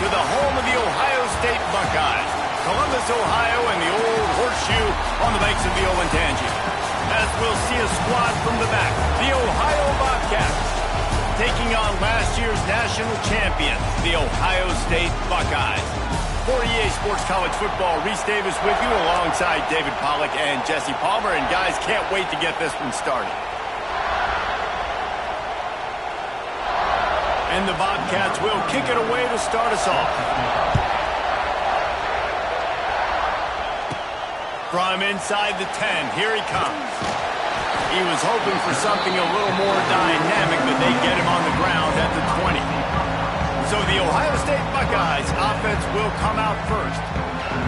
to the home of the Ohio State Buckeyes, Columbus, Ohio, and the old horseshoe on the banks of the Ncaa. As we'll see a squad from the back, the Ohio Bobcats, taking on last year's national champion, the Ohio State Buckeyes. For EA Sports College Football, Reese Davis with you alongside David Pollack and Jesse Palmer. And guys, can't wait to get this one started. And the Bobcats will kick it away to start us off. From inside the 10, here he comes. He was hoping for something a little more dynamic, but they get him on the ground at the 20. So the Ohio State Buckeyes offense will come out first.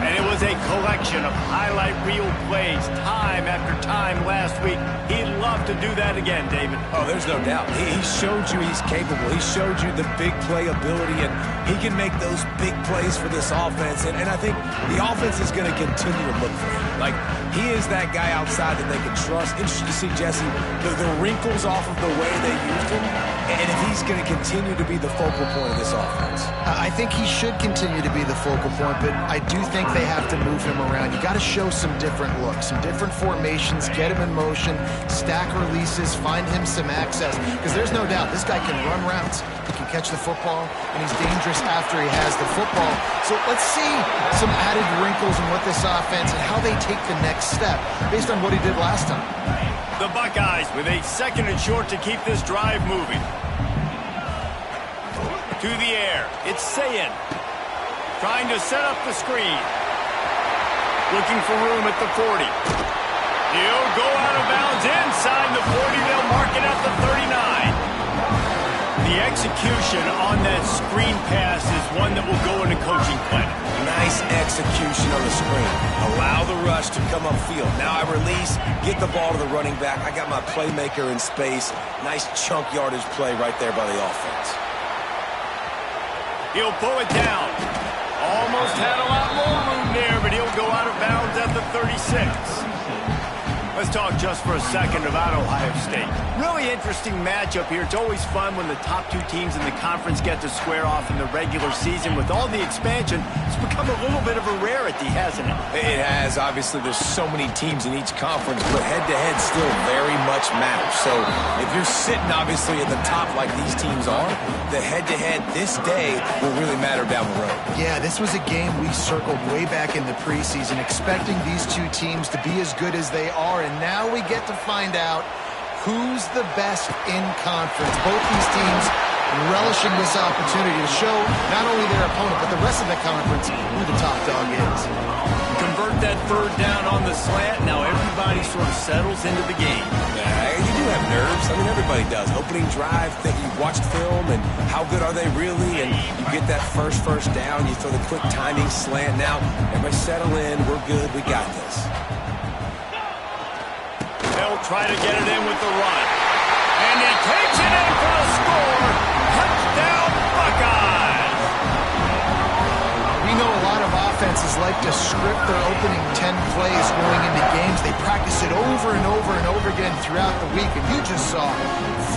And it was a collection of highlight reel plays time after time last week. He'd love to do that again, David. Oh, there's no doubt. He showed you he's capable. He showed you the big play ability, and he can make those big plays for this offense. And I think the offense is going to continue to look for him. Like, he is that guy outside that they can trust. Interesting to see, Jesse, the wrinkles off of the way they used him, and if he's going to continue to be the focal point of this offense. I think he should continue to be the focal point, but I do think they have to move him around. You got to show some different looks, some different formations, get him in motion, stack releases, find him some access, because there's no doubt this guy can run routes. He can catch the football, and he's dangerous after he has the football. So let's see some added wrinkles in what this offense and how they take the next step based on what he did last time. The Buckeyes with a 2nd and short to keep this drive moving. To the air, it's Sayin, trying to set up the screen. Looking for room at the 40. He'll go out of bounds inside the 40. They'll mark it at the 39. The execution on that screen pass is one that will go into coaching clinic. Nice execution on the screen. Allow the rush to come upfield. Now I release, get the ball to the running back. I got my playmaker in space. Nice chunk yardage play right there by the offense. He'll pull it down. Almost had a lot more room there, but he'll go out of bounds at the 36. Let's talk just for a second about Ohio State. Really interesting matchup here. It's always fun when the top two teams in the conference get to square off in the regular season. With all the expansion, it's become a little bit of a rarity, hasn't it? It has. Obviously, there's so many teams in each conference, but head-to-head still very much matters. So if you're sitting, obviously, at the top like these teams are, the head-to-head this day will really matter down the road. Yeah, this was a game we circled way back in the preseason, expecting these two teams to be as good as they are. And now we get to find out who's the best in conference. Both these teams relishing this opportunity to show not only their opponent, but the rest of the conference who the top dog is. Convert that 3rd down on the slant. Now everybody sort of settles into the game. Yeah, you do have nerves. I mean, everybody does. Opening drive, think you watched film, and how good are they really? And you get that first down, you throw the quick timing slant. Now, everybody settle in. We're good. We got this. They'll try to get it in with the run. And he takes it in for the score. Touchdown, Buckeyes! We know a lot of offenses like to script their opening 10 plays going into games. They practice it over and over and over again throughout the week. And you just saw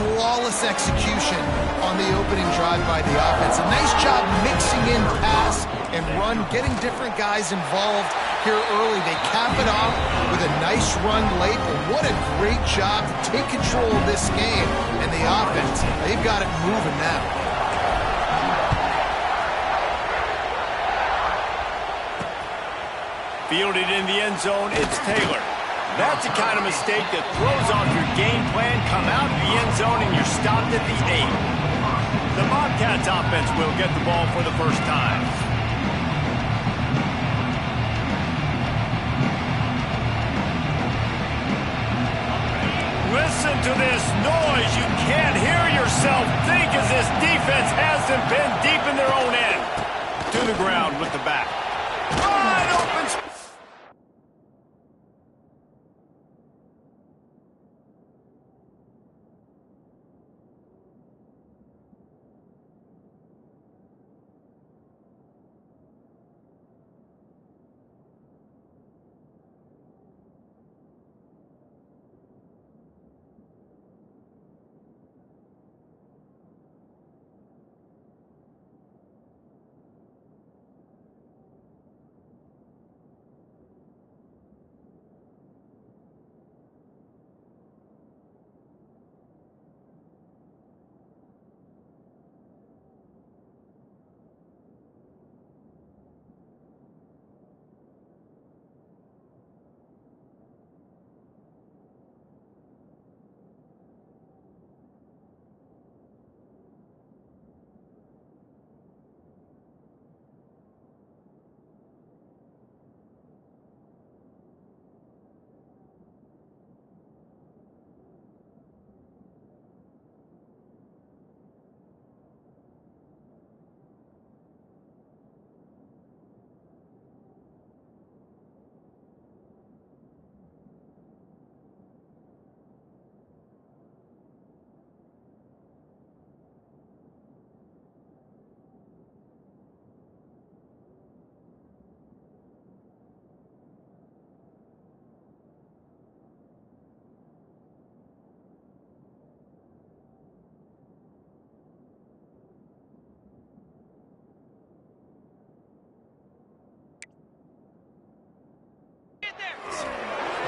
flawless execution on the opening drive by the offense. A nice job mixing in pass and run, getting different guys involved here early. They cap it off with a nice run late, but what a great job to take control of this game. And the offense, they've got it moving now. Fielded in the end zone, it's Taylor. That's the kind of mistake that throws off your game plan. Come out of the end zone and you're stopped at the 8. The Bobcats offense will get the ball for the first time. Listen to this noise. You can't hear yourself think as this defense has them pinned deep in their own end. To the ground with the back. Wide open.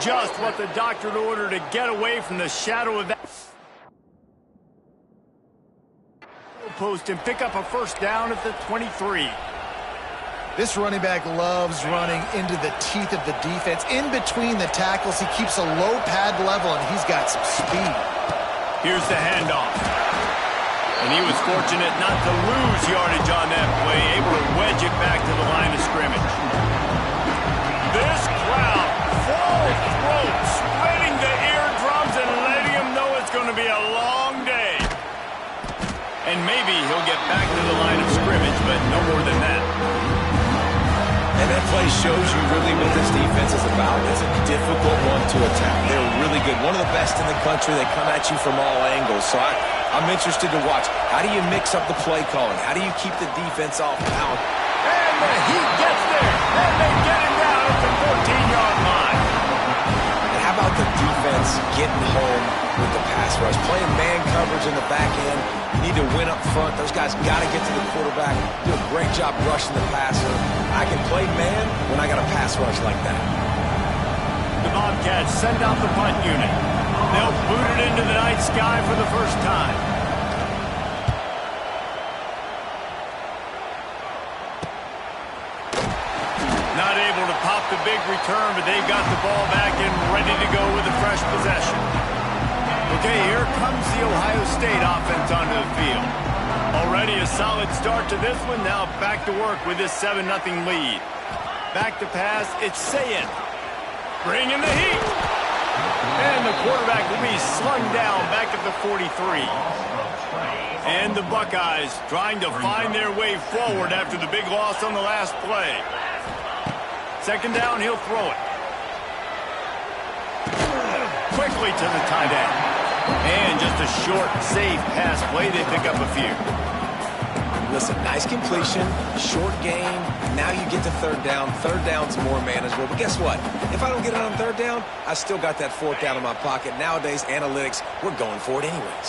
Just what the doctor ordered to get away from the shadow of that post and pick up a first down at the 23. This running back loves running into the teeth of the defense. In between the tackles, he keeps a low pad level, and he's got some speed. Here's the handoff. And he was fortunate not to lose yardage on that play, able to wedge it back to the line of scrimmage. This crowd, full throat, spreading the eardrums and letting him know it's going to be a long day. And maybe he'll get back to the line of scrimmage, but no more than that. And that play shows you really what this defense is about. It's a difficult one to attack. They're really good. One of the best in the country. They come at you from all angles. So I'm interested to watch. How do you mix up the play calling? How do you keep the defense off balance? And the Heat gets there. And they get him down at the 14-yard line. And how about the defense getting home with the pass rush? Playing man coverage in the back end. You need to win up front. Those guys got to get to the quarterback. Do a great job rushing the passer. I can play man when I got a pass rush like that. The Bobcats send out the punt unit. They'll boot it into the night sky for the first time. Not able to pop the big return, but they've got the ball back and ready to go with a fresh possession. Okay, here comes the Ohio State offense onto the field. Already a solid start to this one. Now back to work with this 7-0 lead. Back to pass. It's Sayed. Bring in the heat. And the quarterback will be slung down back at the 43. And the Buckeyes trying to find their way forward after the big loss on the last play. Second down, he'll throw it. Quickly to the tight end. And just a short, safe pass play. They pick up a few. Listen, nice completion, short game. Now you get to third down. Third down's more manageable. But guess what? If I don't get it on third down, I still got that fourth down in my pocket. Nowadays, analytics, we're going for it anyways.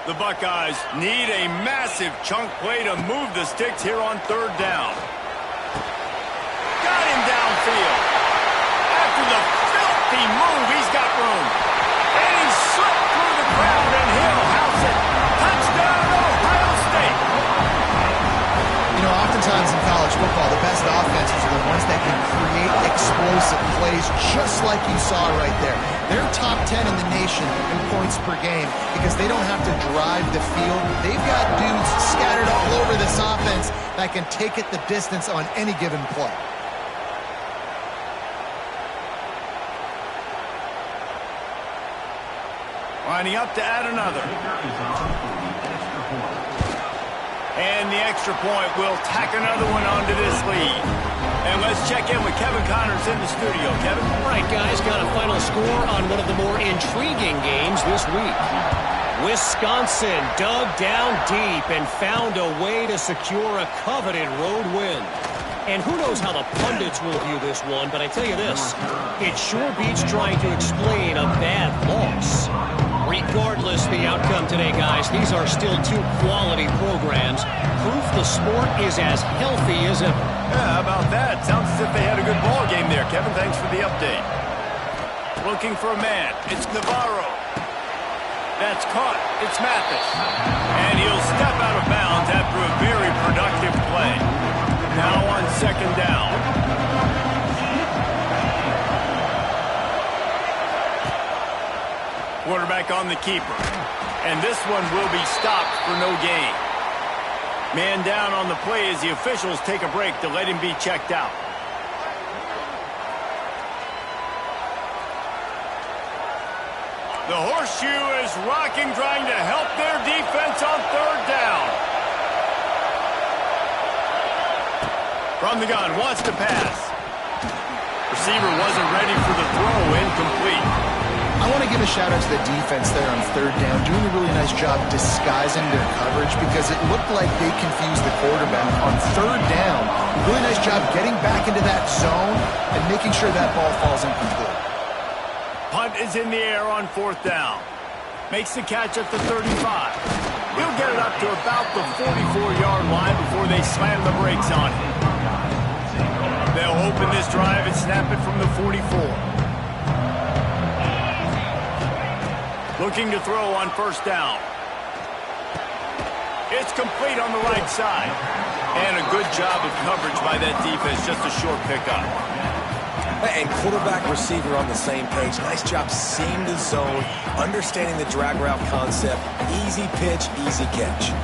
The Buckeyes need a massive chunk play to move the sticks here on third down. Got him downfield. After the filthy move, he's got room. And he slipped through the crowd, and he'll house it. Touchdown, Ohio State. You know, oftentimes in college football, the best offenses are the ones that can create explosive plays, just like you saw right there. They're top 10 in the nation in points per game because they don't have to drive the field. They've got dudes scattered all over this offense that can take it the distance on any given play. Lining up to add another. And the extra point will tack another one onto this lead. And let's check in with Kevin Connors in the studio. Kevin? All right, guys, got a final score on one of the more intriguing games this week. Wisconsin dug down deep and found a way to secure a coveted road win. And who knows how the pundits will view this one, but I tell you this, it sure beats trying to explain a bad loss. Regardless the outcome today, guys, these are still two quality programs. Proof the sport is as healthy as ever. Yeah, how about that? Sounds as if they had a good ball game there. Kevin, thanks for the update. Looking for a man. It's Navarro. That's caught. It's Mathis. And he'll step out of bounds after a very productive play. Now on second down. Quarterback on the keeper. And this one will be stopped for no gain. Man down on the play as the officials take a break to let him be checked out. The horseshoe is rocking, trying to help their defense on third down. From the gun, wants to pass. Receiver wasn't ready for the throw, incomplete. I want to give a shout out to the defense there on third down, doing a really nice job disguising their coverage because it looked like they confused the quarterback on third down. Really nice job getting back into that zone and making sure that ball falls incomplete. Punt is in the air on fourth down. Makes the catch at the 35. He'll get it up to about the 44-yard line before they slam the brakes on him. They'll open this drive and snap it from the 44. Looking to throw on first down. It's complete on the right side. And a good job of coverage by that defense. Just a short pickup. And quarterback, receiver on the same page. Nice job seeing the zone, understanding the drag route concept. Easy pitch, easy catch.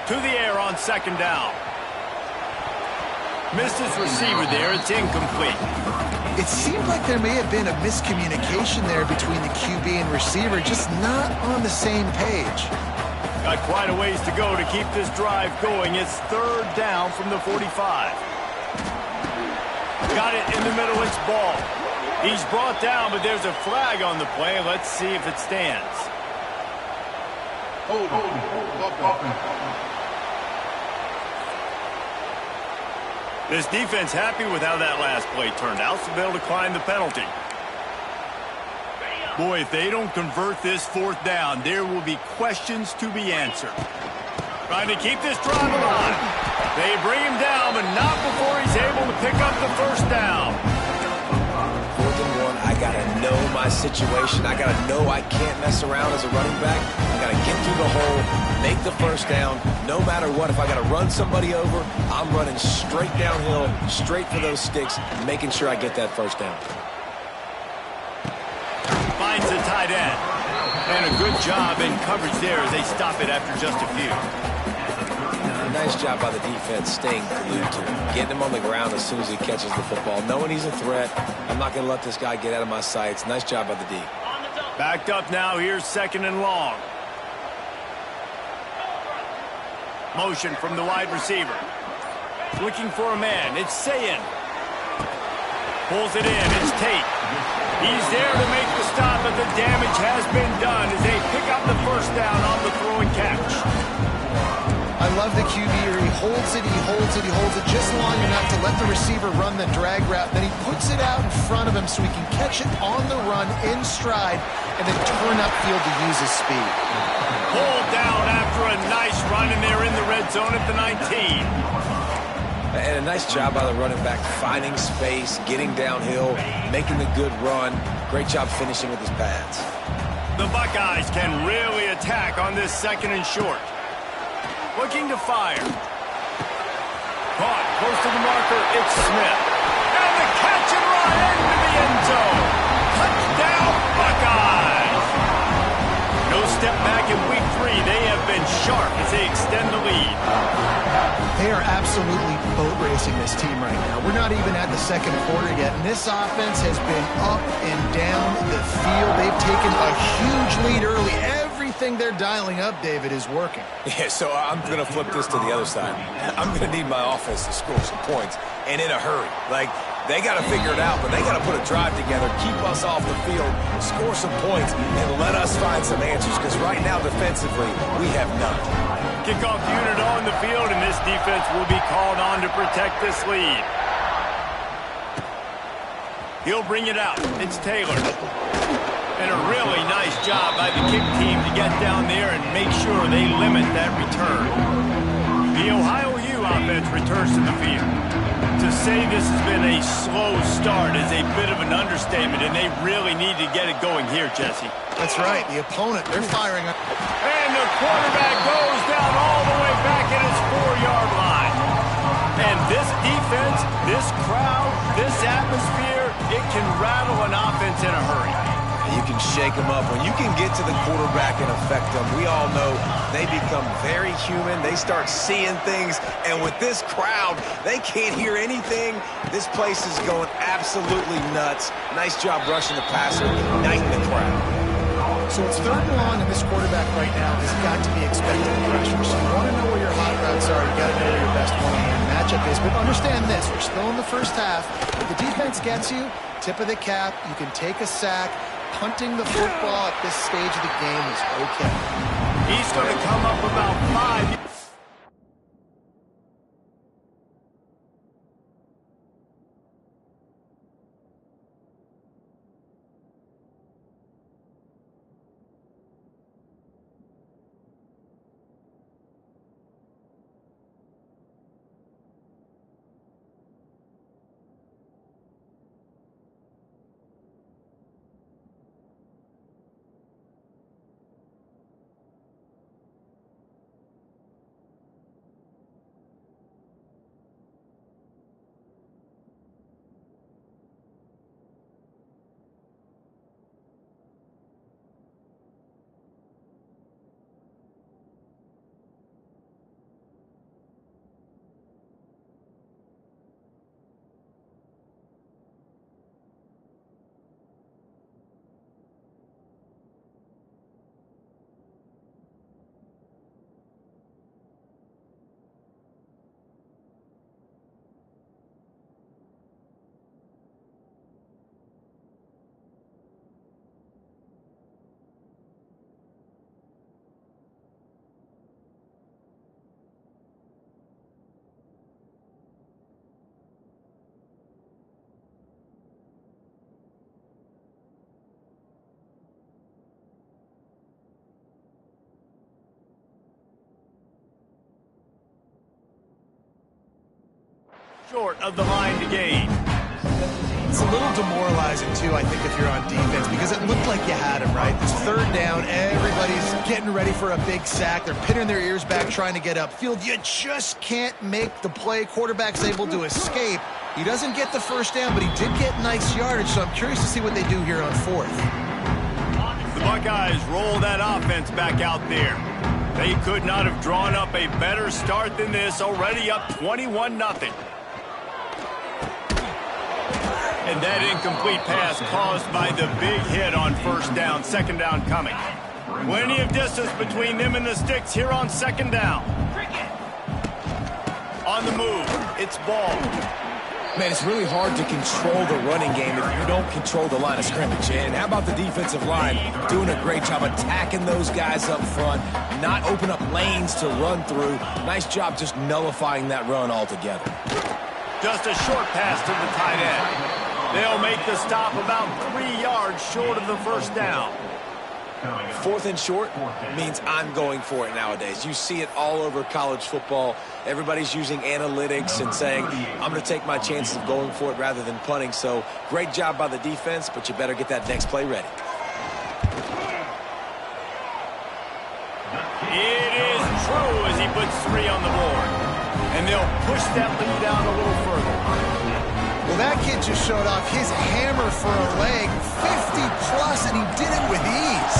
To the air on second down. Missed his receiver there. It's incomplete. It seemed like there may have been a miscommunication there between the QB and receiver, just not on the same page. Got quite a ways to go to keep this drive going. It's third down from the 45. Got it in the middle. It's ball. He's brought down, but there's a flag on the play. Let's see if it stands. Hold. This defense happy with how that last play turned out, so they'll decline the penalty. Boy, if they don't convert this fourth down, there will be questions to be answered. Trying to keep this drive alive. They bring him down, but not before he's able to pick up the first down. 4th and 1, I got to know my situation. I got to know I can't mess around as a running back. I got to get through the hole, make the first down. No matter what, if I got to run somebody over, I'm running straight downhill, straight for those sticks, making sure I get that first down. Finds the tight end. And a good job in coverage there as they stop it after just a few. Nice job by the defense staying glued to him, getting him on the ground as soon as he catches the football, knowing he's a threat. I'm not going to let this guy get out of my sights. Nice job by the D. Backed up now. Here's second and long. Motion from the wide receiver. Looking for a man. It's Sayin. Pulls it in. It's Tate. He's there to make the stop, but the damage has been done as they pick up the first down on the throw and catch. I love the QB here. He holds it just long enough to let the receiver run the drag route. Then he puts it out in front of him so he can catch it on the run in stride and then turn upfield to use his speed. Pulled down after a nice run, and they're in the red zone at the 19. And a nice job by the running back, finding space, getting downhill, making the good run. Great job finishing with his pads. The Buckeyes can really attack on this second and short. Looking to fire. Caught close to the marker. It's Smith. And the catch and run into the end zone. Touchdown, Buckeyes. No step back in week 3. They have been sharp as they extend the lead. They are absolutely boat racing this team right now. We're not even at the second quarter yet, and this offense has been up and down the field. They've taken a huge lead early. Everything they're dialing up, David, is working. Yeah, so I'm going to flip this to the other side. I'm going to need my offense to score some points, and in a hurry. Like, they got to figure it out, but they got to put a drive together, keep us off the field, score some points, and let us find some answers, because right now, defensively, we have none. Kickoff unit on the field, and this defense will be called on to protect this lead. He'll bring it out. It's Taylor. And a really nice job by the kick team to get down there and make sure they limit that return. The Ohio U offense returns to the field. To say this has been a slow start is a bit of an understatement, and they really need to get it going here, Jesse. That's right. The opponent, they're firing up. And the quarterback goes down all the way back at his 4-yard line. And this defense, this crowd, this atmosphere, it can rattle an offense in a hurry. You can shake them up. When you can get to the quarterback and affect them, we all know they become very human. They start seeing things. And with this crowd, they can't hear anything. This place is going absolutely nuts. Nice job rushing the passer, igniting the crowd. So it's third and long, and this quarterback right now has got to be expecting pressure. So you want to know where your hot routes are. You got to know where your best one-on-one matchup is. But understand this: we're still in the first half. If the defense gets you, tip of the cap, you can take a sack. Punting the football at this stage of the game is okay. He's going to come up about 5. Short of the line to gain. It's a little demoralizing, too, I think, if you're on defense, because it looked like you had him, right? It's third down. Everybody's getting ready for a big sack. They're pinning their ears back, trying to get upfield. You just can't make the play. Quarterback's able to escape. He doesn't get the first down, but he did get nice yardage, so I'm curious to see what they do here on fourth. The Buckeyes roll that offense back out there. They could not have drawn up a better start than this, already up 21-0. And that incomplete pass caused by the big hit on first down, second down coming. Plenty of distance between them and the sticks here on second down. On the move, it's Ball. Man, it's really hard to control the running game if you don't control the line of scrimmage. And how about the defensive line doing a great job attacking those guys up front, not open up lanes to run through. Nice job just nullifying that run altogether. Just a short pass to the tight end. They'll make the stop about 3 yards short of the first down. Fourth and short means I'm going for it nowadays. You see it all over college football. Everybody's using analytics and saying, I'm going to take my chances of going for it rather than punting. So great job by the defense, but you better get that next play ready. It is true as he puts 3 on the board. And they'll push that lead down a little further. Well, that kid just showed off his hammer for a leg, 50-plus, and he did it with ease.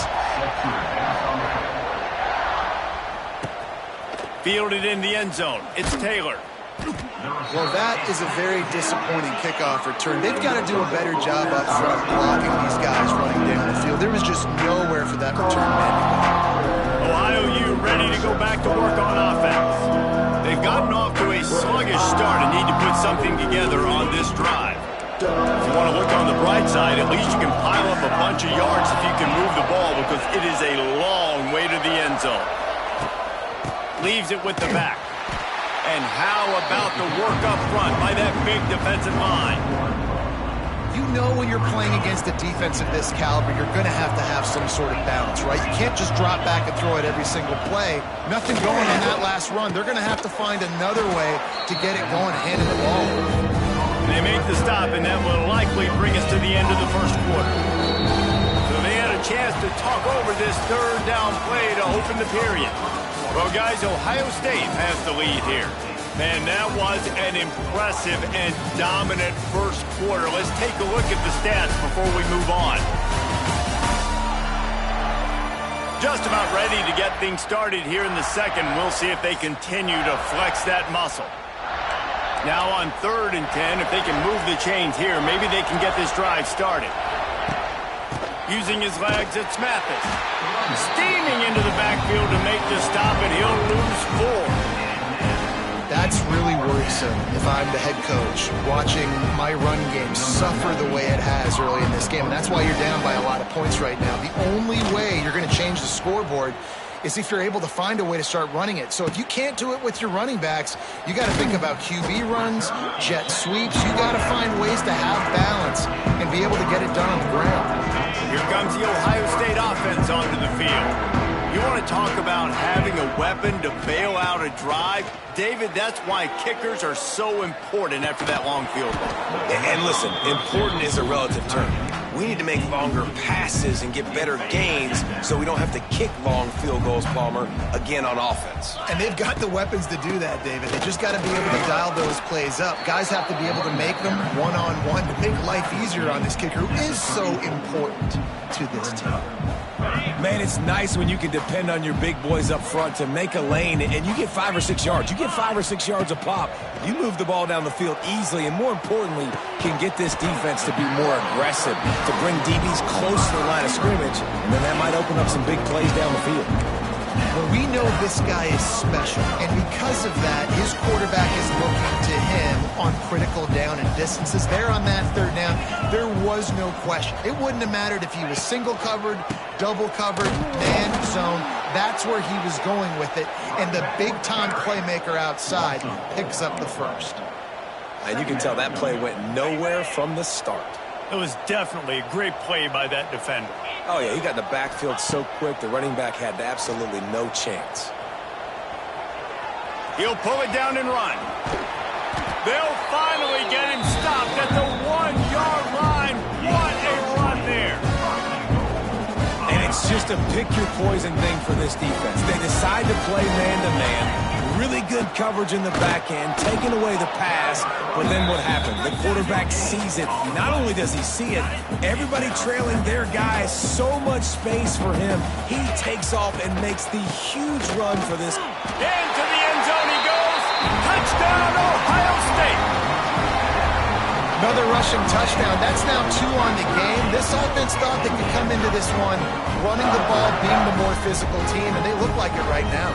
Fielded in the end zone. It's Taylor. Well, that is a very disappointing kickoff return. They've got to do a better job up front blocking these guys running down the field. There was just nowhere for that return man to go. Ohio U ready to go back to work on offense. They've gotten off to a sluggish start and need to put something together on this drive. If you want to look on the bright side, at least you can pile up a bunch of yards if you can move the ball, because it is a long way to the end zone. Leaves it with the back. And how about the work up front by that big defensive line? You know when you're playing against a defense of this caliber, you're going to have some sort of balance, right? You can't just drop back and throw it every single play. Nothing going on that last run. They're going to have to find another way to get it going, handing the ball. They make the stop, and that will likely bring us to the end of the first quarter. So they had a chance to talk over this third down play to open the period. Well, guys, Ohio State has the lead here. And that was an impressive and dominant first quarter. Let's take a look at the stats before we move on. Just about ready to get things started here in the second. We'll see if they continue to flex that muscle. Now on 3rd and 10, if they can move the chains here, maybe they can get this drive started. Using his legs, it's Mathis. Steaming into the backfield to make the stop, and he'll lose 4. That's really worrisome if I'm the head coach, watching my run game suffer the way it has early in this game. And that's why you're down by a lot of points right now. The only way you're going to change the scoreboard is if you're able to find a way to start running it. So if you can't do it with your running backs, you got to think about QB runs, jet sweeps. You got to find ways to have balance and be able to get it done on the ground. Here comes the Ohio State offense onto the field. You want to talk about having a weapon to bail out a drive? David, that's why kickers are so important after that long field goal. And listen, important is a relative term. We need to make longer passes and get better gains so we don't have to kick long field goals, Palmer, again on offense. And they've got the weapons to do that, David. They just got to be able to dial those plays up. Guys have to be able to make them one-on-one to make life easier on this kicker, who is so important to this team. Man, it's nice when you can depend on your big boys up front to make a lane and you get 5 or 6 yards. You get 5 or 6 yards a pop. You move the ball down the field easily and, more importantly, can get this defense to be more aggressive, to bring DBs close to the line of scrimmage, and then that might open up some big plays down the field. Well, we know this guy is special, and because of that, his quarterback is looking to him on critical down and distances. There on that 3rd down, there was no question. It wouldn't have mattered if he was single covered, double covered, man zone. That's where he was going with it, and the big-time playmaker outside picks up the first. And you can tell that play went nowhere from the start. It was definitely a great play by that defender. Oh, yeah, he got in the backfield so quick, the running back had absolutely no chance. He'll pull it down and run. They'll finally get him stopped at the 1-yard line. What a run there. And it's just a pick-your-poison thing for this defense. They decide to play man-to-man. Really good coverage in the back end, taking away the pass. But then what happened? The quarterback sees it. Not only does he see it, everybody trailing their guy, so much space for him. He takes off and makes the huge run for this. Into the end zone he goes. Touchdown, Ohio State. Another rushing touchdown. That's now 2 on the game. This offense thought they could come into this one running the ball, being the more physical team, and they look like it right now.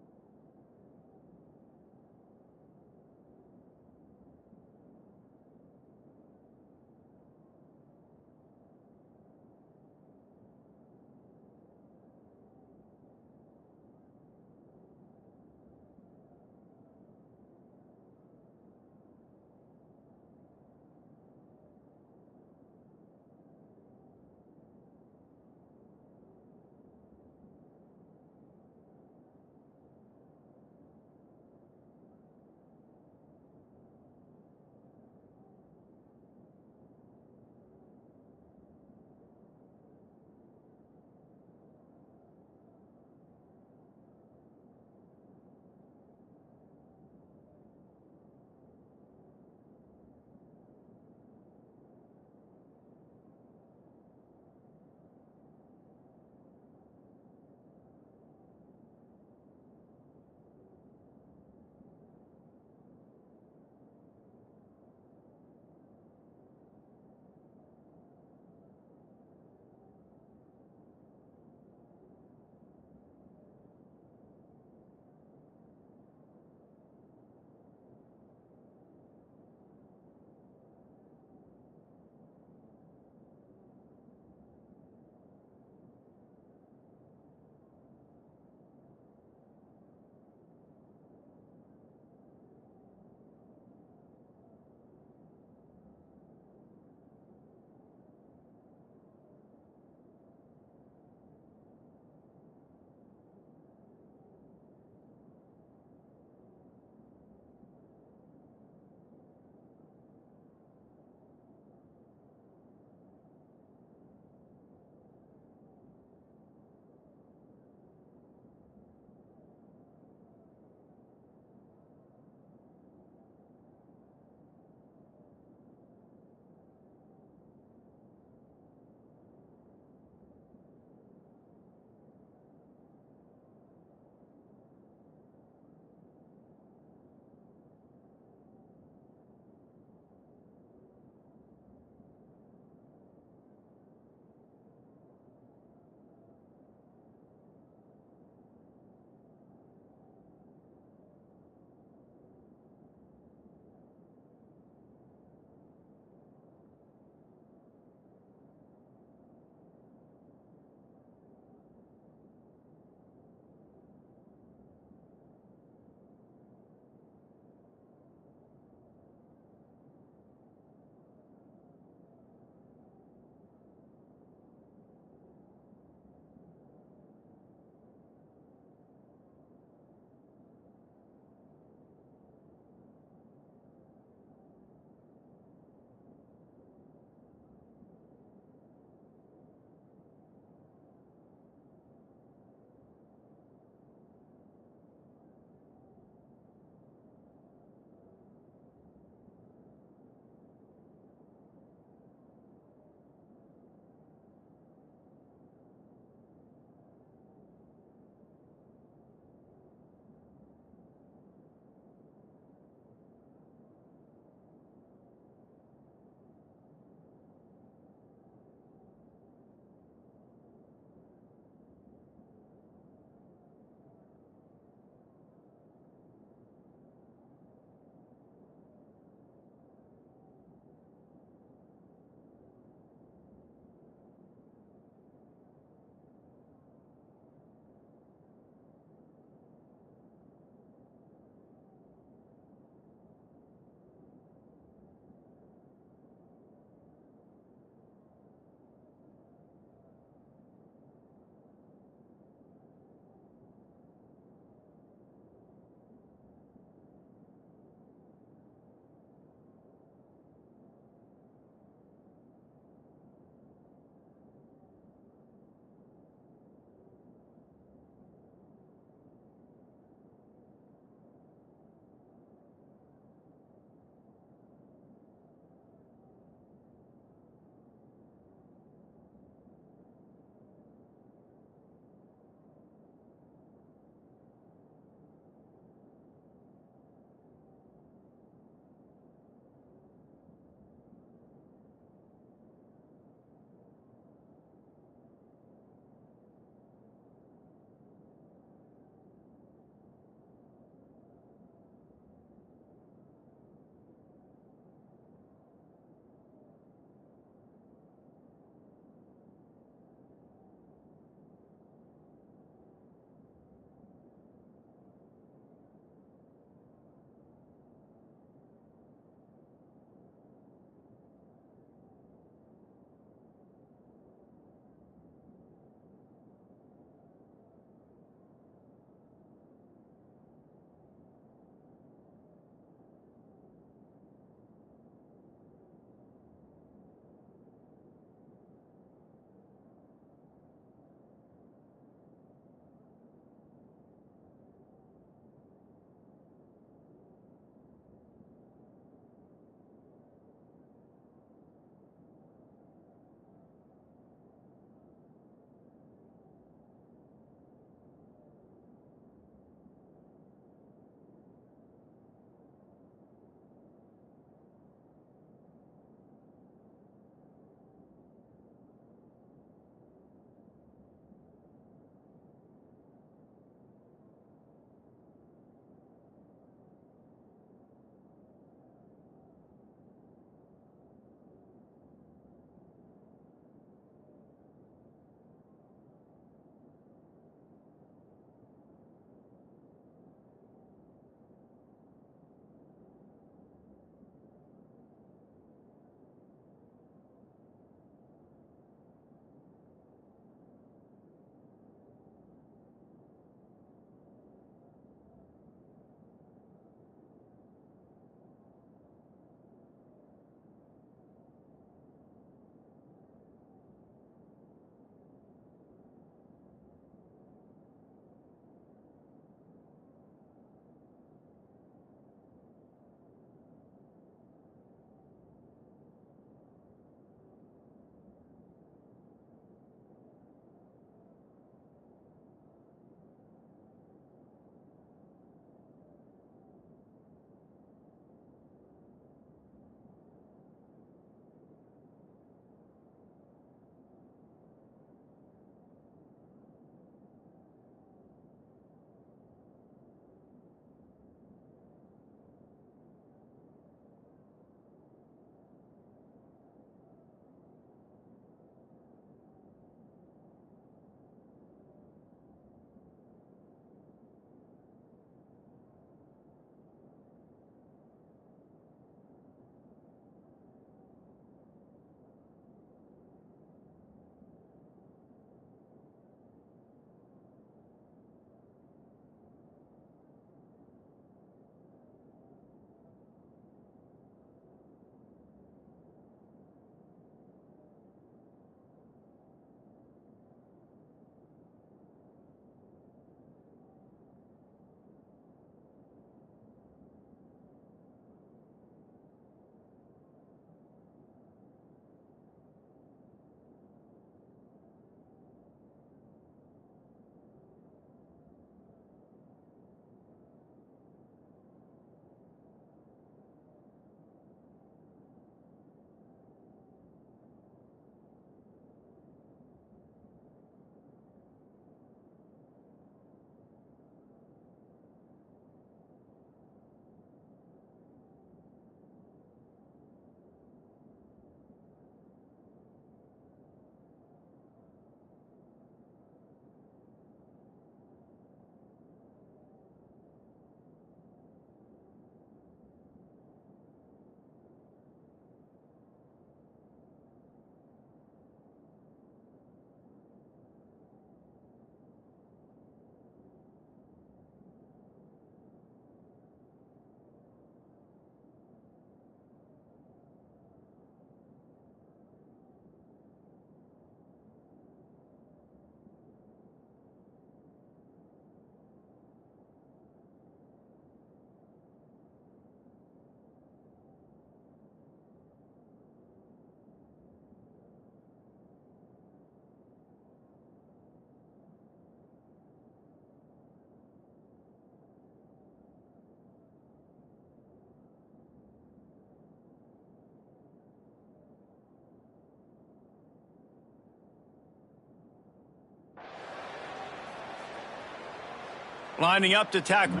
Lining up to tackle.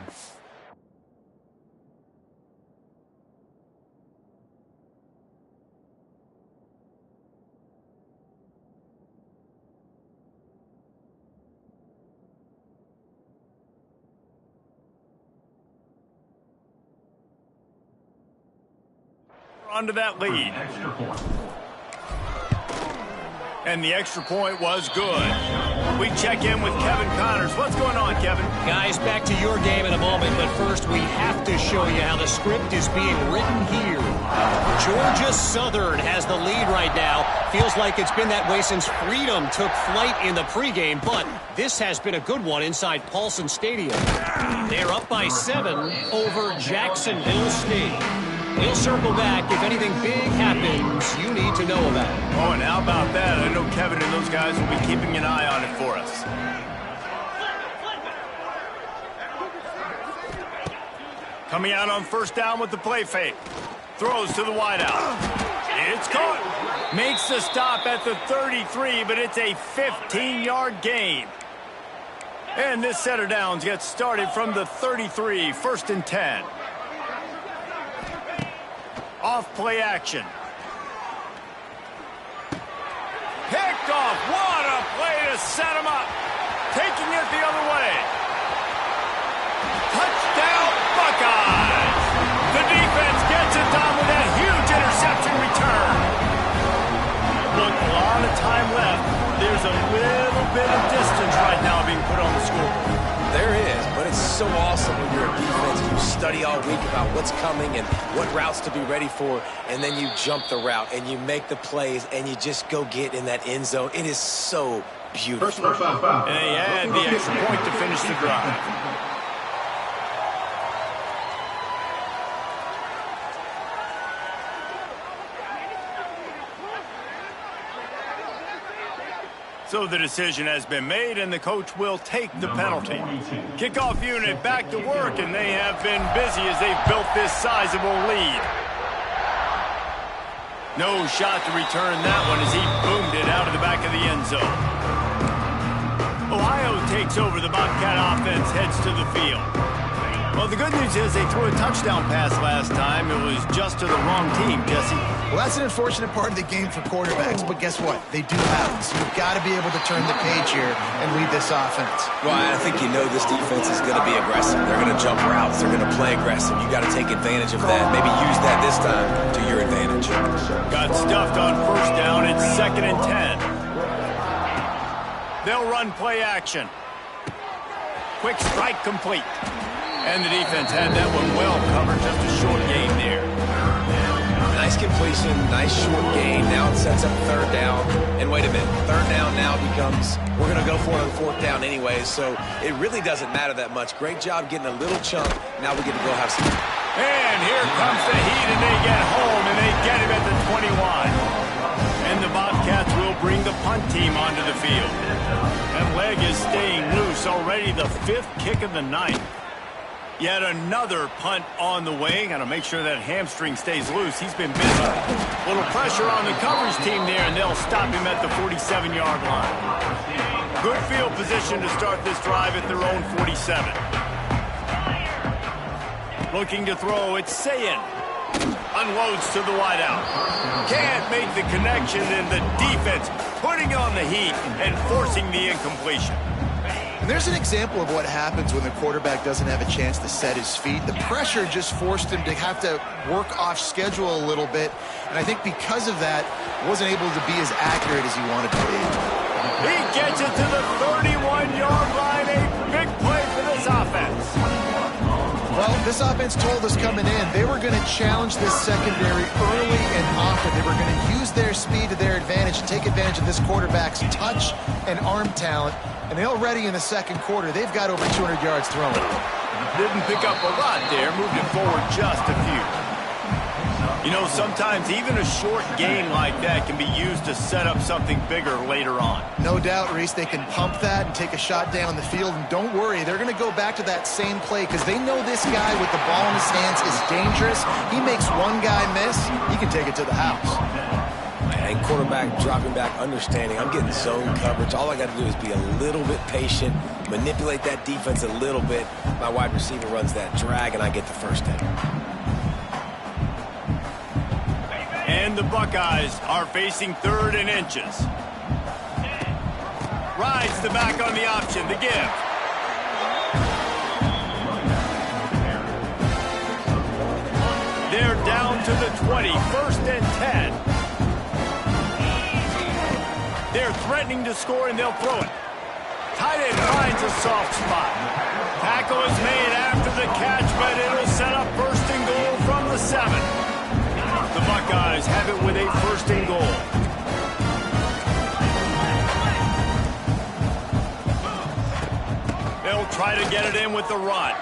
Onto that lead. And the extra point was good. We check in with Kevin Connors. What's going on, Kevin? Guys, back to your game in a moment, but first we have to show you how the script is being written here. Georgia Southern has the lead right now. Feels like it's been that way since Freedom took flight in the pregame, but this has been a good one inside Paulson Stadium. They're up by 7 over Jacksonville State. We'll circle back if anything big happens you need to know about. Oh, and how about that? I know Kevin and those guys will be keeping an eye on it for us. Coming out on first down with the play fake. Throws to the wideout. It's caught. Makes the stop at the 33, but it's a 15-yard gain. And this set of downs gets started from the 33, 1st and 10. Off play action. Picked off. What a play to set him up. Taking it the other way. Touchdown, Buckeyes. The defense gets it done with that huge interception return. Look, a lot of time left. There's a little bit of distance right now being put on the scoreboard. There is, but it's so awesome when you're a defense and you study all week about what's coming and what routes to be ready for, and then you jump the route and you make the plays and you just go get in that end zone. It is so beautiful. And they had the extra point to finish the drive. So the decision has been made, and the coach will take the penalty. Kickoff unit back to work, and they have been busy as they've built this sizable lead. No shot to return that one as he boomed it out of the back of the end zone. Ohio takes over. The Bobcat offense heads to the field. Well, the good news is they threw a touchdown pass last time. It was just to the wrong team, Jesse. Well, that's an unfortunate part of the game for quarterbacks, but guess what? They do happen. So you've got to be able to turn the page here and lead this offense. Well, I think you know this defense is going to be aggressive. They're going to jump routes. They're going to play aggressive. You got to take advantage of that. Maybe use that this time to your advantage. Got stuffed on first down. It's 2nd and 10. They'll run play action. Quick strike complete. And the defense had that one well covered. Just a short gain there. Nice completion, nice short gain. Now it sets up 3rd down. And wait a minute, 3rd down now becomes, we're going to go for it on 4th down anyway, so it really doesn't matter that much. Great job getting a little chunk. Now we get to go have some. And here comes the heat, and they get home, and they get him at the 21. And the Bobcats will bring the punt team onto the field. That leg is staying loose already, the 5th kick of the night. Yet another punt on the way. Got to make sure that hamstring stays loose. He's been busy. Little pressure on the coverage team there, and they'll stop him at the 47-yard line. Good field position to start this drive at their own 47. Looking to throw, it's Sayin. Unloads to the wideout. Can't make the connection, and the defense putting on the heat and forcing the incompletion. And there's an example of what happens when the quarterback doesn't have a chance to set his feet. The pressure just forced him to have to work off schedule a little bit. And I think because of that, wasn't able to be as accurate as he wanted to be. He gets it to the 31-yard line. A big play for this offense. Well, this offense told us coming in they were going to challenge this secondary early and often. They were going to use their speed to their advantage and take advantage of this quarterback's touch and arm talent. And already in the 2nd quarter, they've got over 200 yards thrown. Didn't pick up a lot there. Moved it forward just a few. You know, sometimes even a short game like that can be used to set up something bigger later on. No doubt, Reese, they can pump that and take a shot down the field. And don't worry, they're going to go back to that same play because they know this guy with the ball in his hands is dangerous. He makes one guy miss, he can take it to the house. and quarterback dropping back, understanding I'm getting zone coverage. All I got to do is be a little bit patient, manipulate that defense a little bit. My wide receiver runs that drag, and I get the first down. And the Buckeyes are facing 3rd and inches. Rides the back on the option, the give. They're down to the 20, 1st and 10. They're threatening to score, and they'll throw it. Tight end finds a soft spot. Tackle is made after the catch, but it'll set up 1st and goal from the 7. The Buckeyes have it with a 1st and goal. They'll try to get it in with the run.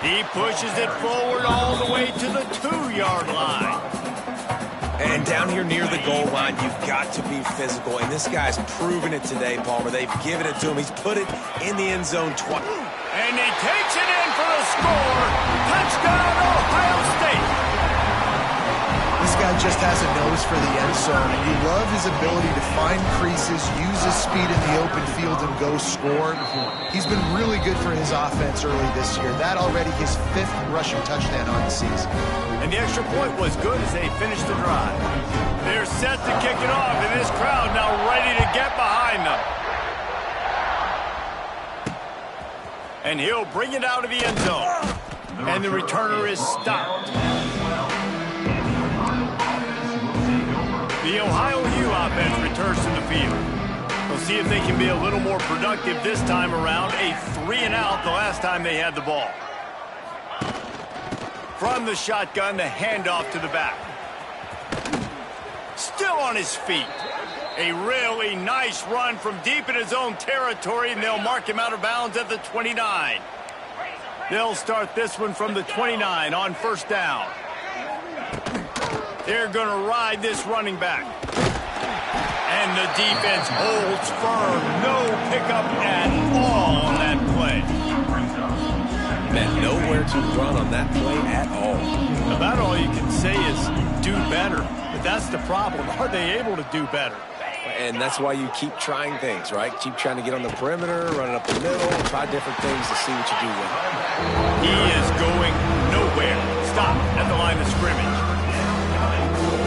He pushes it forward all the way to the 2-yard line. And down here near the goal line, you've got to be physical. And this guy's proven it today, Palmer. They've given it to him. He's put it in the end zone twice. And he takes it in for the score. Touchdown, Ohio State. This guy just has a nose for the end zone, and you love his ability to find creases, use his speed in the open field, and go score. He's been really good for his offense early this year. That already his 5th rushing touchdown on the season. And the extra point was good as they finished the drive. They're set to kick it off, and this crowd now ready to get behind them. And he'll bring it out of the end zone. And the returner is stopped. The Ohio U offense returns to the field. We'll see if they can be a little more productive this time around. A 3-and-out the last time they had the ball. From the shotgun, the handoff to the back. Still on his feet. A really nice run from deep in his own territory, and they'll mark him out of bounds at the 29. They'll start this one from the 29 on 1st down. They're going to ride this running back. And the defense holds firm. No pickup at all on that play. Man, nowhere to run on that play at all. About all you can say is do better. But that's the problem. Are they able to do better? And that's why you keep trying things, right? Keep trying to get on the perimeter, run it up the middle, try different things to see what you do with it. He is going nowhere. Stop at the line of scrimmage.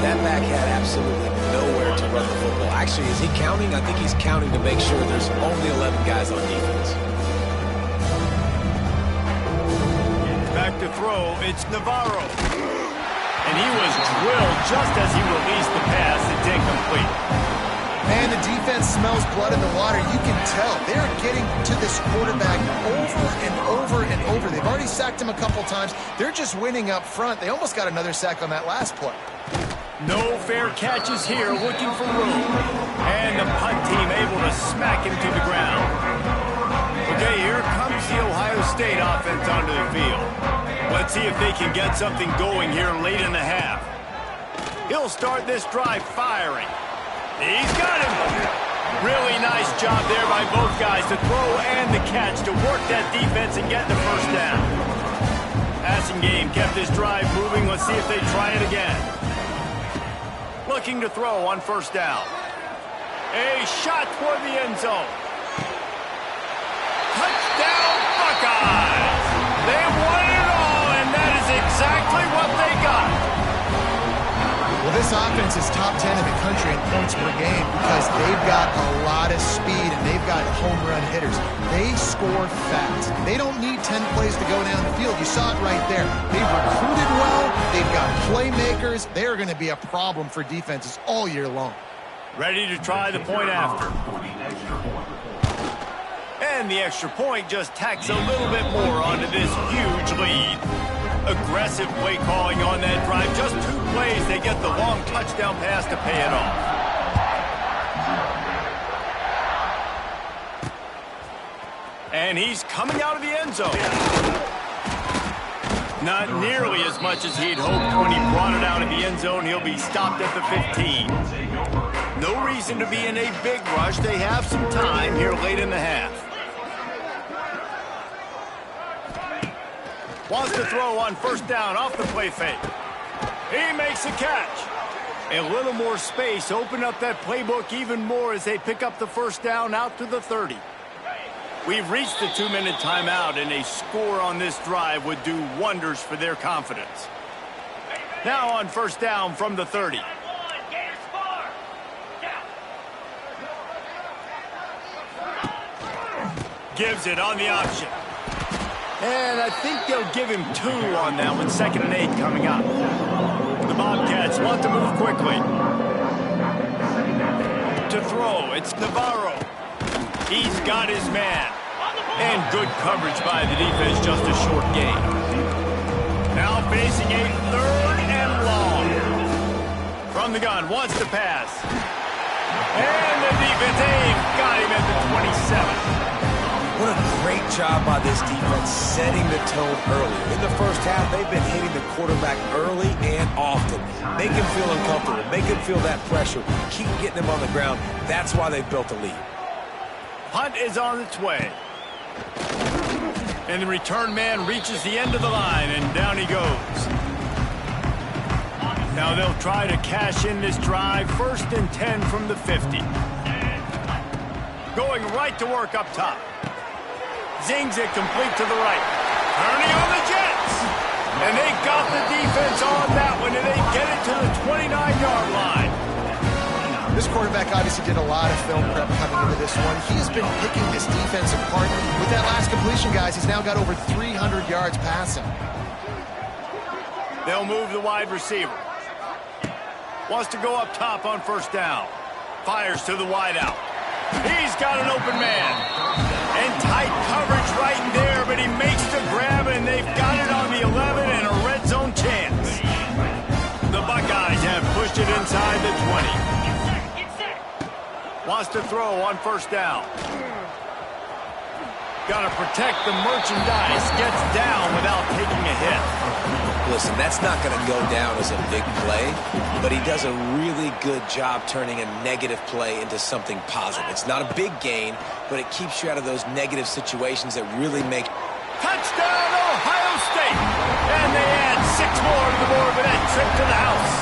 That back had absolutely nowhere to run the football. Actually, is he counting? I think he's counting to make sure there's only 11 guys on defense. Back to throw, it's Navarro. And he was drilled just as he released the pass. It's incomplete. Man, the defense smells blood in the water. You can tell. They're getting to this quarterback over and over and over. They've already sacked him a couple times. They're just winning up front. They almost got another sack on that last play. No fair catches here, looking for room. And the punt team able to smack him to the ground. Okay, here comes the Ohio State offense onto the field. Let's see if they can get something going here late in the half. He'll start this drive firing. He's got him. Really nice job there by both guys to throw and the catch to work that defense and get the 1st down. Passing game kept this drive moving. Let's see if they try it again. Looking to throw on 1st down. A shot toward the end zone. Touchdown, Buckeyes! They won it all, and that is exactly what they got. Well, this offense is top 10 in the country in points per game because they've got a lot of speed and they've got home run hitters. They score fast. They don't need 10 plays to go down the field. You saw it right there. They've recruited well. They've got playmakers. They are going to be a problem for defenses all year long. Ready to try the point after. And the extra point just tacks a little bit more onto this huge lead. Aggressive play calling on that drive. Just 2 plays, they get the long touchdown pass to pay it off. And he's coming out of the end zone. Not nearly as much as he'd hoped when he brought it out of the end zone. He'll be stopped at the 15. No reason to be in a big rush. They have some time here late in the half. Wants to throw on 1st down off the play fake. He makes a catch. A little more space, open up that playbook even more as they pick up the first down out to the 30. We've reached the 2-minute timeout, and a score on this drive would do wonders for their confidence. Now on first down from the 30. Gives it on the option. And I think they'll give him 2 on that one. 2nd and 8 coming up. The Bobcats want to move quickly. To throw, it's Navarro. He's got his man. And good coverage by the defense, just a short gain. Now facing a 3rd and long. From the gun, wants to pass. And the defense, they've got him at the 27. What a great job by this defense setting the tone early. In the first half, they've been hitting the quarterback early and often. Make him feel uncomfortable. Make him feel that pressure. Keep getting him on the ground. That's why they've built a lead. Punt is on its way. And the return man reaches the end of the line, and down he goes. Now they'll try to cash in this drive. 1st and 10 from the 50. Going right to work up top. Zings it complete to the right. Turning on the Jets. And they got the defense on that one, and they get it to the 29-yard line. This quarterback obviously did a lot of film prep coming into this one. He has been picking this defense apart. With that last completion, guys, he's now got over 300 yards passing. They'll move the wide receiver. Wants to go up top on first down. Fires to the wide out. He's got an open man. And tight coverage right in there, but he makes the grab, and they've got it on the 11 and a red zone chance. The Buckeyes have pushed it inside the 20. Wants to throw on first down. Got to protect the merchandise. Gets down without taking a hit. Listen, that's not going to go down as a big play, but he does a really good job turning a negative play into something positive. It's not a big gain, but it keeps you out of those negative situations that really make... Touchdown, Ohio State! And they add 6 more to the board with that trip to the house.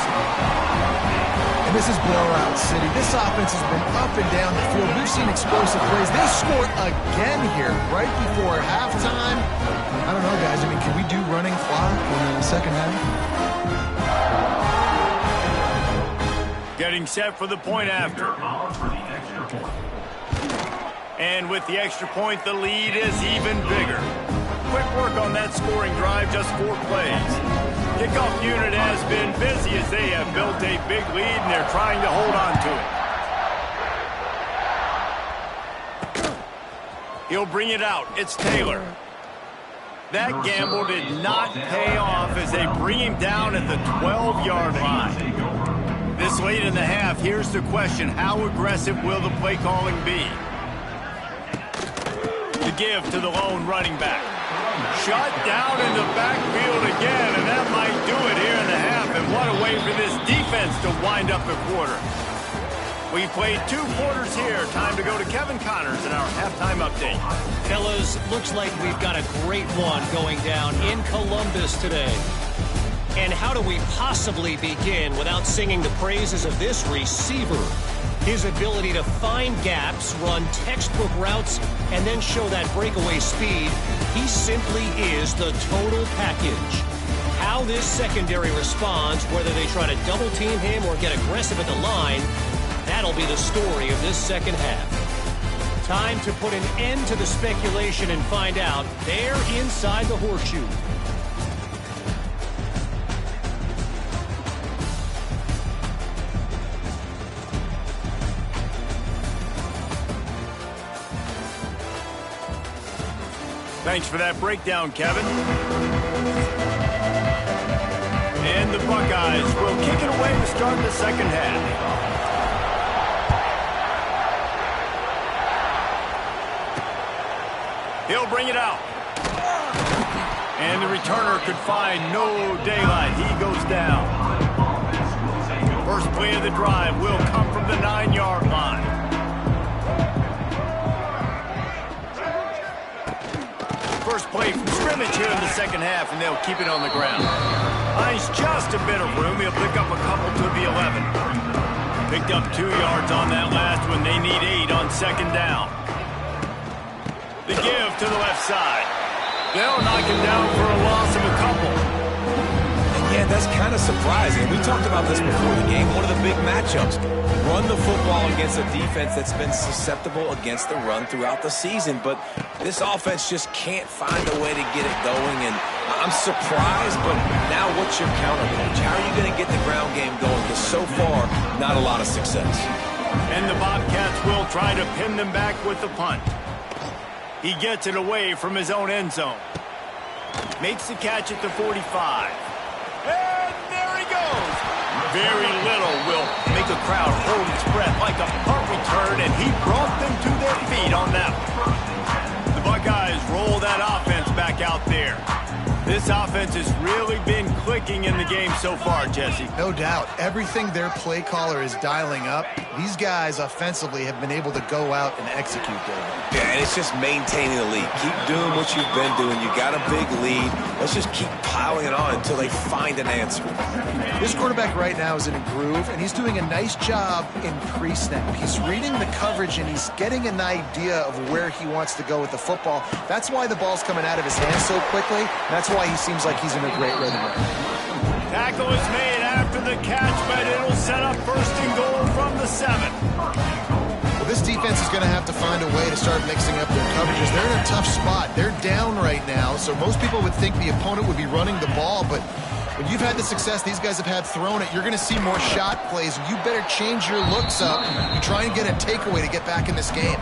And this is blowout city. This offense has been up and down the field. We've seen explosive plays. They scored again here right before halftime. I don't know, guys. I mean, can we do running clock in the second half? Getting set for the point after. And with the extra point, the lead is even bigger. Quick work on that scoring drive, just 4 plays. Kickoff unit has been busy as they have built a big lead, and they're trying to hold on to it. He'll bring it out. It's Taylor. That gamble did not pay off as they bring him down at the 12-yard line. This late in the half, here's the question. How aggressive will the play calling be? The give to the lone running back. Shut down in the backfield again, and that might do it here in the half. And what a way for this defense to wind up the quarter. We played 2 quarters here. Time to go to Kevin Connors in our halftime update. Fellas, looks like we've got a great one going down in Columbus today. And how do we possibly begin without singing the praises of this receiver? His ability to find gaps, run textbook routes, and then show that breakaway speed. He simply is the total package. How this secondary responds, whether they try to double team him or get aggressive at the line, that'll be the story of this second half. Time to put an end to the speculation and find out. They're inside the horseshoe. Thanks for that breakdown, Kevin. And the Buckeyes will kick it away to start the second half. He'll bring it out. And the returner could find no daylight. He goes down. First play of the drive will come from the 9-yard line. First play from scrimmage here in the second half, and they'll keep it on the ground. Finds just a bit of room. He'll pick up a couple to the 11. Picked up 2 yards on that last one. They need 8 on second down. The give to the left side. They'll knock him down for a loss of a couple. Yeah, that's kind of surprising. We talked about this before the game. One of the big matchups. Run the football against a defense that's been susceptible against the run throughout the season. But this offense just can't find a way to get it going. And I'm surprised, but now what's your counterpunch? How are you going to get the ground game going? Because so far, not a lot of success. And the Bobcats will try to pin them back with the punt. He gets it away from his own end zone. Makes the catch at the 45. And there he goes. Very little will make a crowd hold its breath like a punt return, and he brought them to their feet on that one. The Buckeyes roll that offense back out there. This offense has really been clicking in the game so far, Jesse. No doubt. Everything their play caller is dialing up, these guys offensively have been able to go out and execute, David. Yeah, and it's just maintaining the lead. Keep doing what you've been doing. You got a big lead. Let's just keep piling it on until they find an answer. This quarterback right now is in a groove, and he's doing a nice job in pre-snap. He's reading the coverage, and he's getting an idea of where he wants to go with the football. That's why the ball's coming out of his hands so quickly. That's why he seems like he's in a great rhythm right now. Tackle is made after the catch, but it'll set up first and goal from the 7. Well, this defense is going to have to find a way to start mixing up their coverages. They're in a tough spot. They're down right now, so most people would think the opponent would be running the ball, but when you've had the success these guys have had throwing it, you're going to see more shot plays. You better change your looks up. You try and get a takeaway to get back in this game.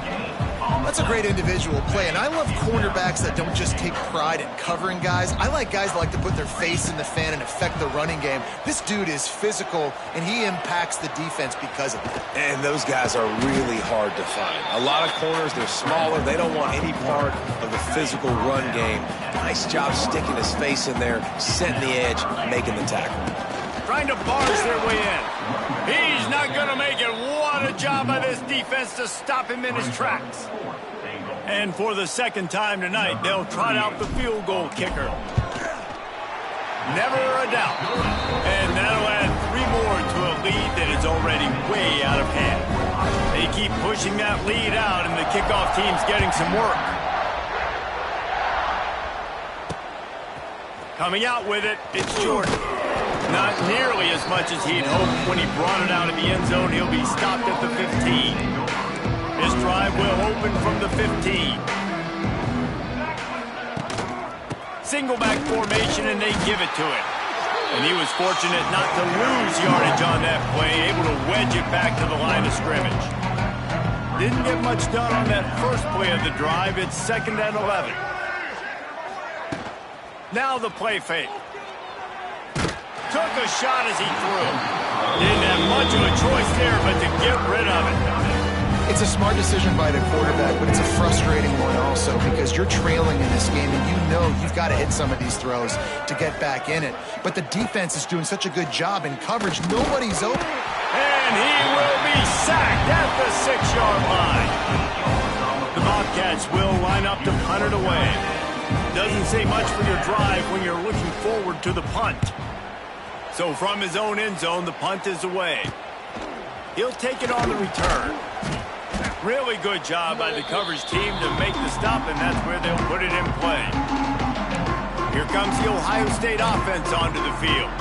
That's a great individual play, and I love cornerbacks that don't just take pride in covering guys. I like guys that like to put their face in the fan and affect the running game. This dude is physical, and he impacts the defense because of it. And those guys are really hard to find. A lot of corners, they're smaller. They don't want any part of the physical run game. Nice job sticking his face in there, setting the edge, making the tackle. Trying to barge their way in. He's not going to make it. What a job by this defense to stop him in his tracks. And for the second time tonight, they'll trot out the field goal kicker. Never a doubt. And that'll add 3 more to a lead that is already way out of hand. They keep pushing that lead out, and the kickoff team's getting some work. Coming out with it, it's Jordan. Not nearly as much as he'd hoped when he brought it out of the end zone. He'll be stopped at the 15. This drive will open from the 15. Single back formation, and they give it to him. And he was fortunate not to lose yardage on that play, able to wedge it back to the line of scrimmage. Didn't get much done on that first play of the drive. It's 2nd and 11. Now the play fake. Took a shot as he threw. Didn't have much of a choice there, but to get rid of it. It's a smart decision by the quarterback, but it's a frustrating one also because you're trailing in this game and you know you've got to hit some of these throws to get back in it. But the defense is doing such a good job in coverage. Nobody's open. And he will be sacked at the 6-yard line. The Bobcats will line up to punt it away. Doesn't say much for your drive when you're looking forward to the punt. So from his own end zone, the punt is away. He'll take it on the return. Really good job by the coverage team to make the stop, and that's where they'll put it in play. Here comes the Ohio State offense onto the field.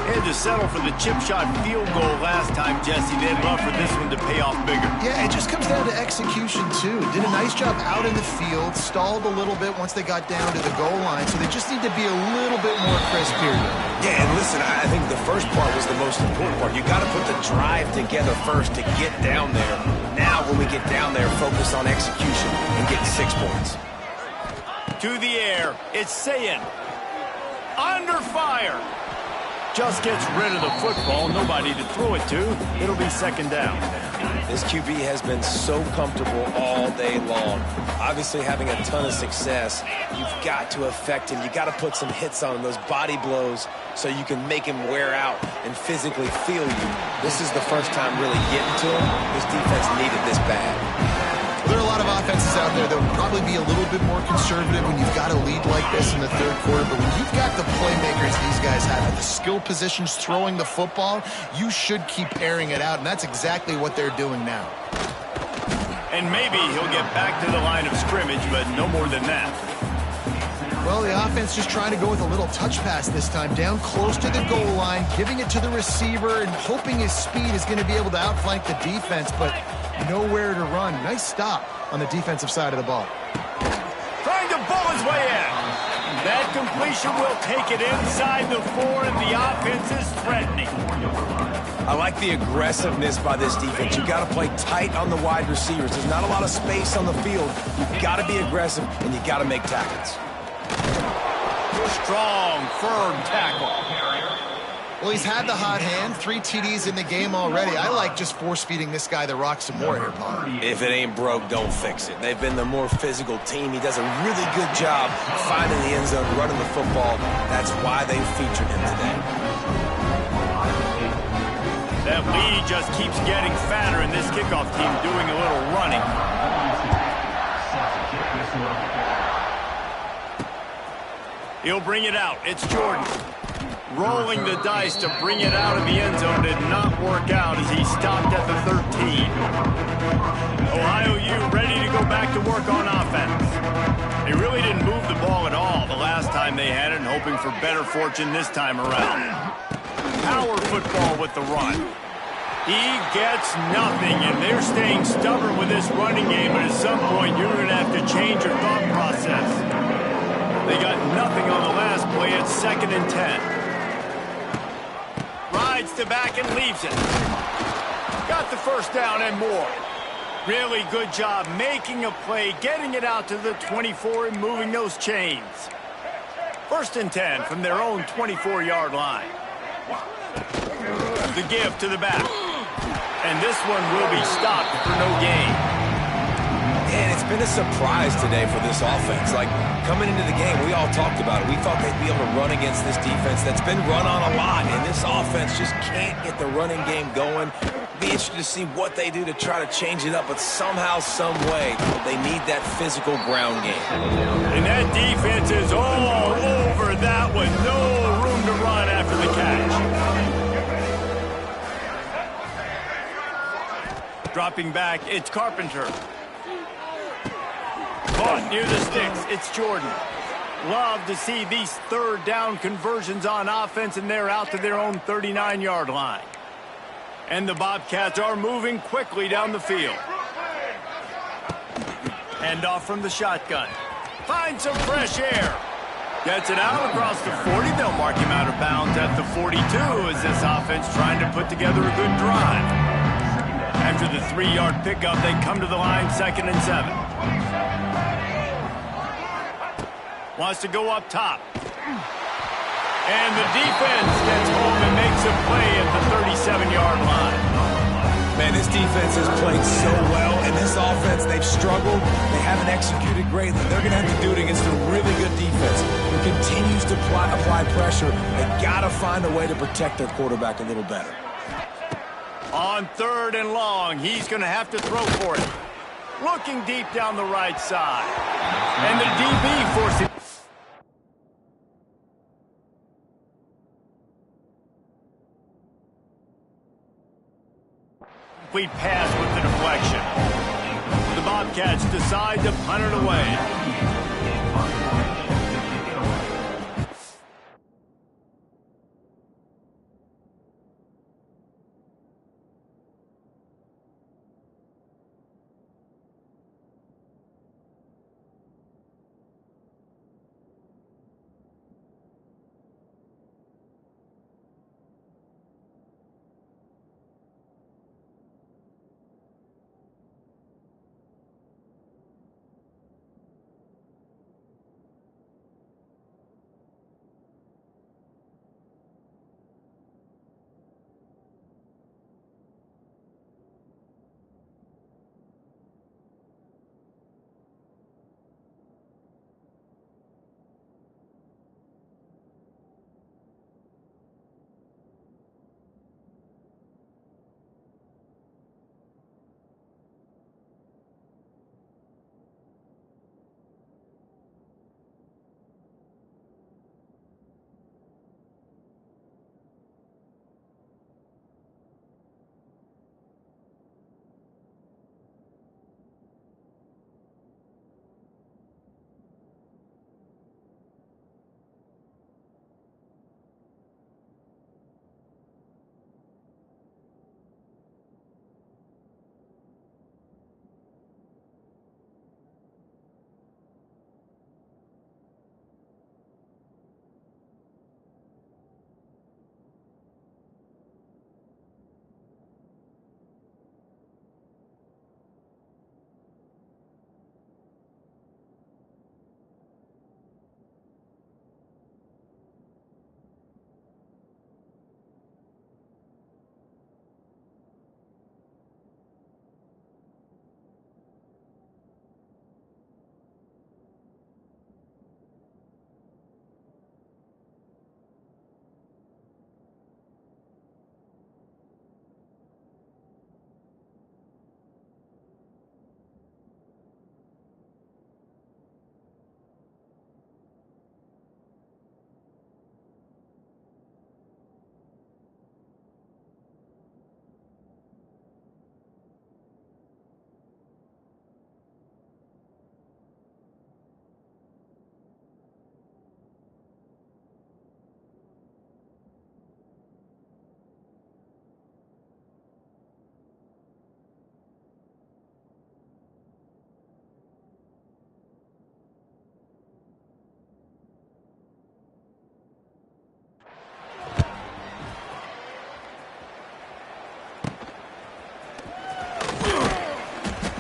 They had to settle for the chip shot field goal last time, Jesse. They'd love for this one to pay off bigger. Yeah, it just comes down to execution, too. Did a nice job out in the field, stalled a little bit once they got down to the goal line, so they just need to be a little bit more crisp here. Yeah, and listen, I think the first part was the most important part. You got to put the drive together first to get down there. Now, when we get down there, focus on execution and getting 6 points. To the air, it's Ncaa. Under fire. Just gets rid of the football, nobody to throw it to. It'll be 2nd down. This QB has been so comfortable all day long. Obviously having a ton of success. You've got to affect him. You got to put some hits on him, those body blows, so you can make him wear out and physically feel you. This is the first time really getting to him. This defense needed this bad. There are a lot of offenses coaches out there that will probably be a little bit more conservative when you've got a lead like this in the third quarter, but when you've got the playmakers these guys have at the skill positions throwing the football, you should keep airing it out, and that's exactly what they're doing now. And maybe he'll get back to the line of scrimmage, but no more than that. Well, the offense just trying to go with a little touch pass this time, down close to the goal line, giving it to the receiver and hoping his speed is going to be able to outflank the defense, but nowhere to run. Nice stop on the defensive side of the ball. Trying to bull his way in. That completion will take it inside the 4, and the offense is threatening. I like the aggressiveness by this defense. You've got to play tight on the wide receivers. There's not a lot of space on the field. You've got to be aggressive, and you've got to make tackles. Strong, firm tackle. Well, he's had the hot hand, 3 TDs in the game already. I like just force-feeding this guy the rock some more here, Paul. If it ain't broke, don't fix it. They've been the more physical team. He does a really good job finding the end zone, running the football. That's why they featured him today. That lead just keeps getting fatter, and this kickoff team doing a little running. He'll bring it out. It's Jordan. Rolling the dice to bring it out of the end zone did not work out as he stopped at the 13. Ohio U ready to go back to work on offense. They really didn't move the ball at all the last time they had it, and hoping for better fortune this time around. Power football with the run. He gets nothing, and they're staying stubborn with this running game, but at some point you're going to have to change your thought process. They got nothing on the last play. It's 2nd and 10. Rides to back and leaves it. Got the first down and more. Really good job making a play, getting it out to the 24 and moving those chains. 1st and 10 from their own 24-yard line. The give to the back. And this one will be stopped for no gain. And it's been a surprise today for this offense. Like, coming into the game, we all talked about it. We thought they'd be able to run against this defense that's been run on a lot, and this offense just can't get the running game going. Be interested to see what they do to try to change it up, but somehow, some way, they need that physical ground game. And that defense is all over that one. No room to run after the catch. Dropping back, it's Carpenter. Caught near the sticks, it's Jordan. Love to see these 3rd down conversions on offense, and they're out to their own 39-yard line. And the Bobcats are moving quickly down the field. Hand off from the shotgun. Finds some fresh air. Gets it out across the 40. They'll mark him out of bounds at the 42 as this offense trying to put together a good drive. After the 3-yard pickup, they come to the line, 2nd and 7. Wants to go up top. And the defense gets home and makes a play at the 37-yard line. Man, this defense has played so well, and this offense, they've struggled. They haven't executed greatly. They're going to have to do it against a really good defense who continues to apply pressure. They got to find a way to protect their quarterback a little better. On 3rd and long, he's going to have to throw for it. Looking deep down the right side. And the DB forcing... Complete pass with the deflection. The Bobcats decide to punt it away.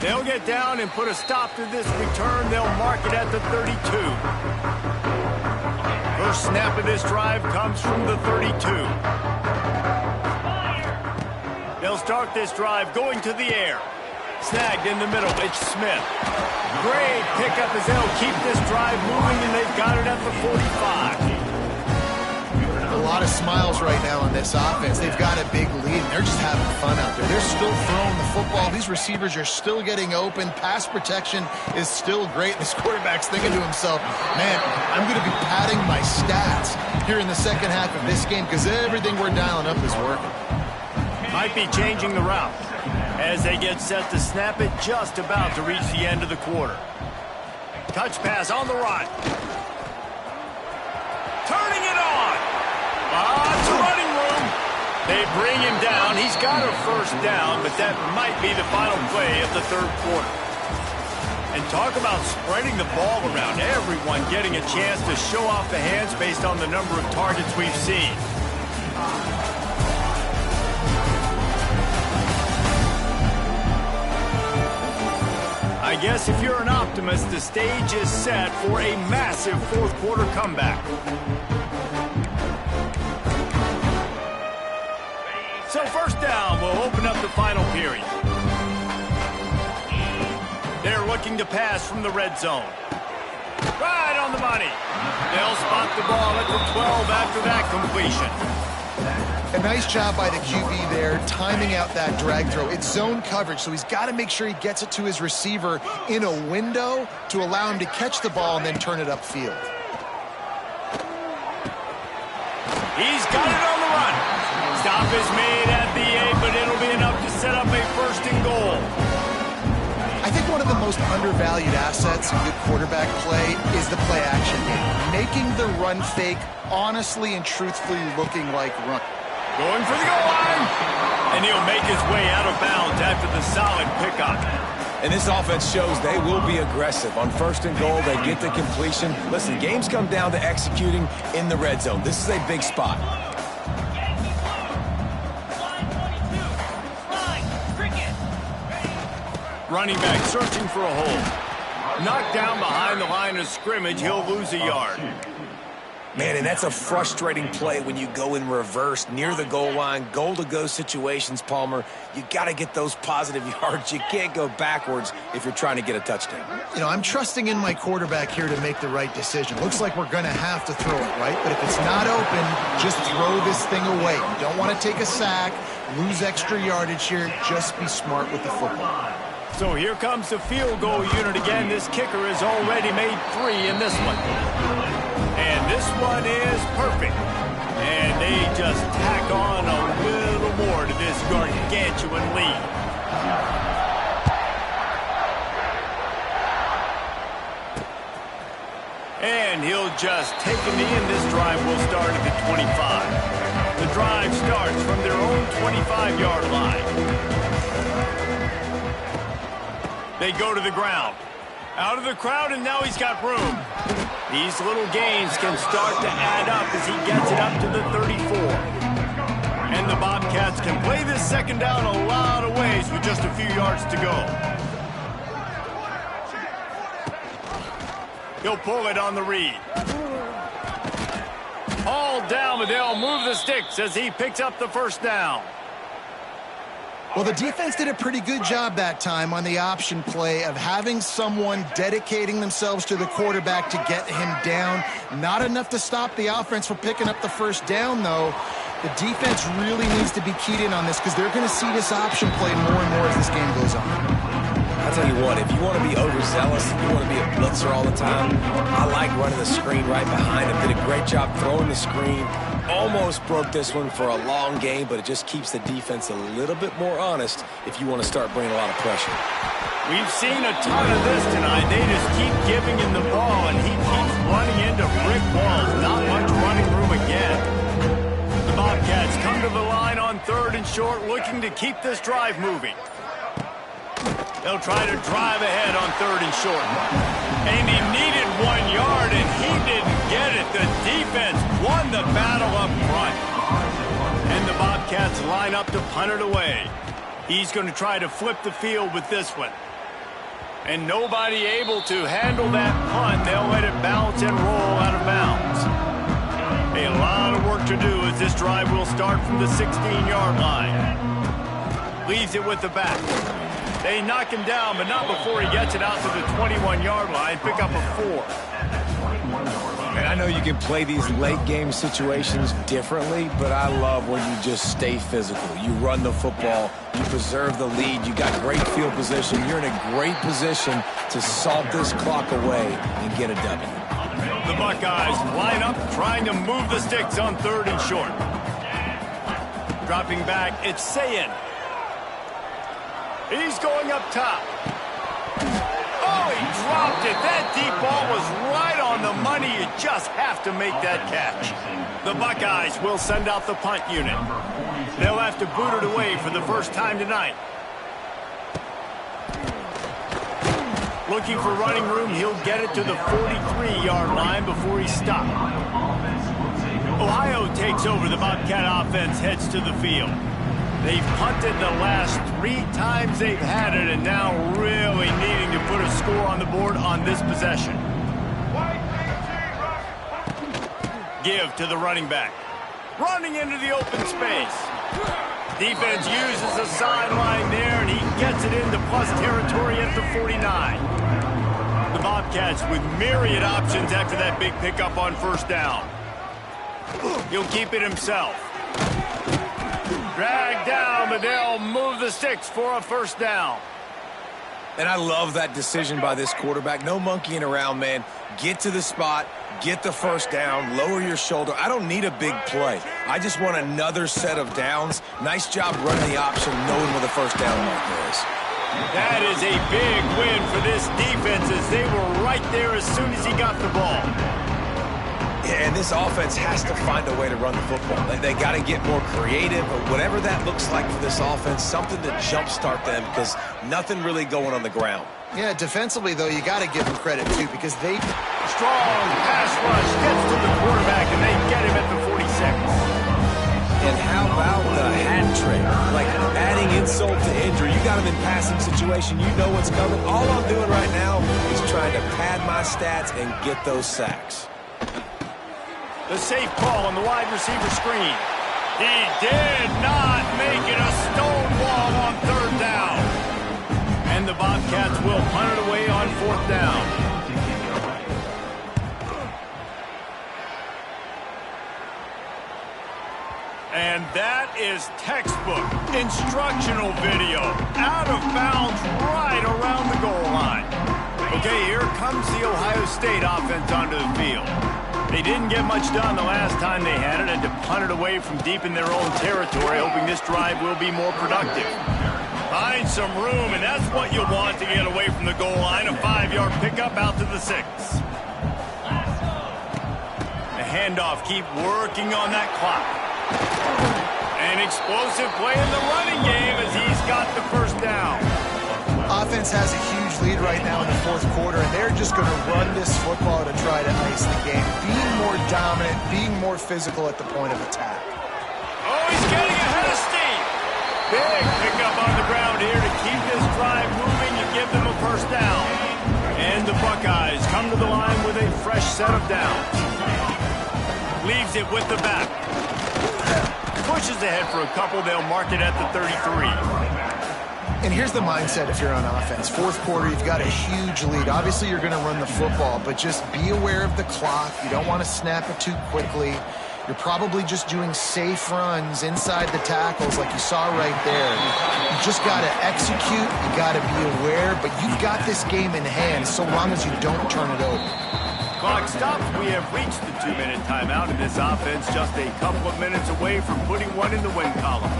They'll get down and put a stop to this return. They'll mark it at the 32. First snap of this drive comes from the 32. They'll start this drive going to the air. Snagged in the middle. It's Smith. Great pickup as they'll keep this drive moving, and they've got it at the 45. A lot of smiles right now on this offense. They've got a big lead, and they're just having fun out there. They're still throwing the football. These receivers are still getting open. Pass protection is still great. This quarterback's thinking to himself, man, I'm going to be padding my stats here in the second half of this game because everything we're dialing up is working. Might be changing the route as they get set to snap it, just about to reach the end of the quarter. Touch pass on the run. Turning it on. Lots of running room. They bring him down. He's got a first down, but that might be the final play of the third quarter. And talk about spreading the ball around. Everyone getting a chance to show off the hands based on the number of targets we've seen. I guess if you're an optimist, the stage is set for a massive fourth quarter comeback. So first down will open up the final period. They're looking to pass from the red zone. Right on the money. They'll spot the ball at the 12 after that completion. A nice job by the QB there, timing out that drag throw. It's zone coverage, so he's got to make sure he gets it to his receiver in a window to allow him to catch the ball and then turn it upfield. He's got it on the run. Stop is made at the 8, but it'll be enough to set up a first and goal. I think one of the most undervalued assets in good quarterback play is the play-action game. Making the run fake honestly and truthfully looking like run. Going for the goal line. And he'll make his way out of bounds after the solid pickup. And this offense shows they will be aggressive. On first and goal, they get the completion. Listen, games come down to executing in the red zone. This is a big spot. Running back searching for a hole. Knocked down behind the line of scrimmage. He'll lose a yard. Man, and that's a frustrating play when you go in reverse near the goal line, goal-to-go situations, Palmer. You got to get those positive yards. You can't go backwards if you're trying to get a touchdown. You know, I'm trusting in my quarterback here to make the right decision. Looks like we're going to have to throw it, right? But if it's not open, just throw this thing away. You don't want to take a sack, lose extra yardage here. Just be smart with the football. So here comes the field goal unit again. This kicker has already made 3 in this one. And this one is perfect. And they just tack on a little more to this gargantuan lead. And he'll just take a knee, and this drive will start at the 25. The drive starts from their own 25-yard line. They go to the ground. Out of the crowd, and now he's got room. These little gains can start to add up as he gets it up to the 34. And the Bobcats can play this second down a lot of ways with just a few yards to go. He'll pull it on the read. All down, but they'll move the sticks as he picks up the first down. Well, the defense did a pretty good job that time on the option play of having someone dedicating themselves to the quarterback to get him down. Not enough to stop the offense from picking up the first down, though. The defense really needs to be keyed in on this because they're going to see this option play more and more as this game goes on. I'll tell you what, if you want to be overzealous, if you want to be a blitzer all the time, I like running the screen right behind him. Did a great job throwing the screen. Almost broke this one for a long game, but it just keeps the defense a little bit more honest if you want to start bringing a lot of pressure. We've seen a ton of this tonight. They just keep giving him the ball, and he keeps running into brick walls. Not much running room again. The Bobcats come to the line on 3rd and short, looking to keep this drive moving. They'll try to drive ahead on 3rd and short. And he needed 1 yard, and he didn't get it. The defense won the battle up front. And the Bobcats line up to punt it away. He's going to try to flip the field with this one. And nobody able to handle that punt. They'll let it bounce and roll out of bounds. A lot of work to do as this drive will start from the 16-yard line. Leaves it with the back. They knock him down, but not before he gets it out to the 21-yard line. Pick up a 4. And I know you can play these late-game situations differently, but I love when you just stay physical. You run the football. You preserve the lead. You got great field position. You're in a great position to salt this clock away and get a W. The Buckeyes line up, trying to move the sticks on 3rd and short. Dropping back, it's Ncaa. He's going up top. Oh, he dropped it. That deep ball was right on the money. You just have to make that catch. The Buckeyes will send out the punt unit. They'll have to boot it away for the first time tonight. Looking for running room, he'll get it to the 43-yard line before he's stopped. Ohio takes over. The Bobcat offense heads to the field. They've punted the last 3 times they've had it, and now really needing to put a score on the board on this possession. Give to the running back. Running into the open space. Defense uses the sideline there, and he gets it into plus territory at the 49. The Bobcats with myriad options after that big pickup on 1st down. He'll keep it himself. Drag down, but they'll move the sticks for a 1st down. And I love that decision by this quarterback. No monkeying around, man. Get to the spot, get the 1st down, lower your shoulder. I don't need a big play. I just want another set of downs. Nice job running the option, knowing where the 1st down marker is. That is a big win for this defense as they were right there as soon as he got the ball. Yeah, and this offense has to find a way to run the football. They got to get more creative, but whatever that looks like for this offense, something to jumpstart them because nothing really going on the ground. Yeah, defensively, though, you got to give them credit, too, because they... Strong pass rush gets to the quarterback, and they get him at the 46. And how about the hat trick? Like adding insult to injury. You got him in passing situation. You know what's coming. All I'm doing right now is trying to pad my stats and get those sacks. The safe call on the wide receiver screen. He did not make it a stonewall on 3rd down. And the Bobcats will punt it away on 4th down. And that is textbook instructional video. Out of bounds right around the goal line. Okay, here comes the Ohio State offense onto the field. They didn't get much done the last time they had it, and to punt it away from deep in their own territory, hoping this drive will be more productive. Find some room, and that's what you want to get away from the goal line. A 5-yard pickup out to the 6. The handoff, keep working on that clock. An explosive play in the running game as he's got the 1st down. Offense has a huge lead right now in the 4th quarter, and they're just going to run this football to try to ice the game. Being more dominant, being more physical at the point of attack. Oh, he's getting ahead of steam. Big pickup on the ground here to keep this drive moving and give them a 1st down. And the Buckeyes come to the line with a fresh set of downs. Leaves it with the back. Pushes ahead for a couple. They'll mark it at the 33. And here's the mindset if you're on offense. 4th quarter, you've got a huge lead. Obviously, you're going to run the football, but just be aware of the clock. You don't want to snap it too quickly. You're probably just doing safe runs inside the tackles like you saw right there. You just got to execute. You got to be aware, but you've got this game in hand so long as you don't turn it over. Clock stops. We have reached the 2-minute timeout, and this offense just a couple of minutes away from putting one in the win column.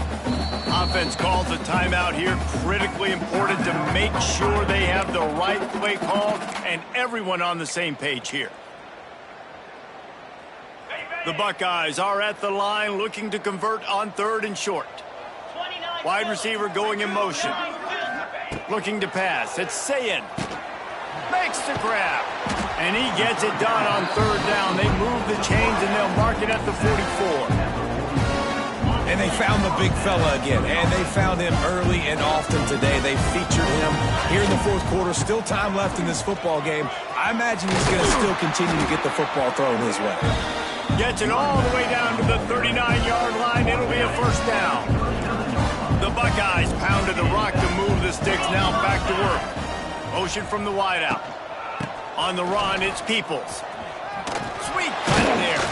Offense calls a timeout here, critically important to make sure they have the right play call and everyone on the same page here. The Buckeyes are at the line looking to convert on 3rd and short. Wide receiver going in motion. Looking to pass. It's Ncaa. Makes the grab. And he gets it done on 3rd down. They move the chains and they'll mark it at the 44. And they found the big fella again, and they found him early and often today. They featured him here in the fourth quarter. Still time left in this football game. I imagine he's going to still continue to get the football thrown his way. Gets it all the way down to the 39-yard line. It'll be a first down. The Buckeyes pounded the rock to move the sticks. Now back to work. Motion from the wideout. On the run, it's Peoples. Sweet cut there.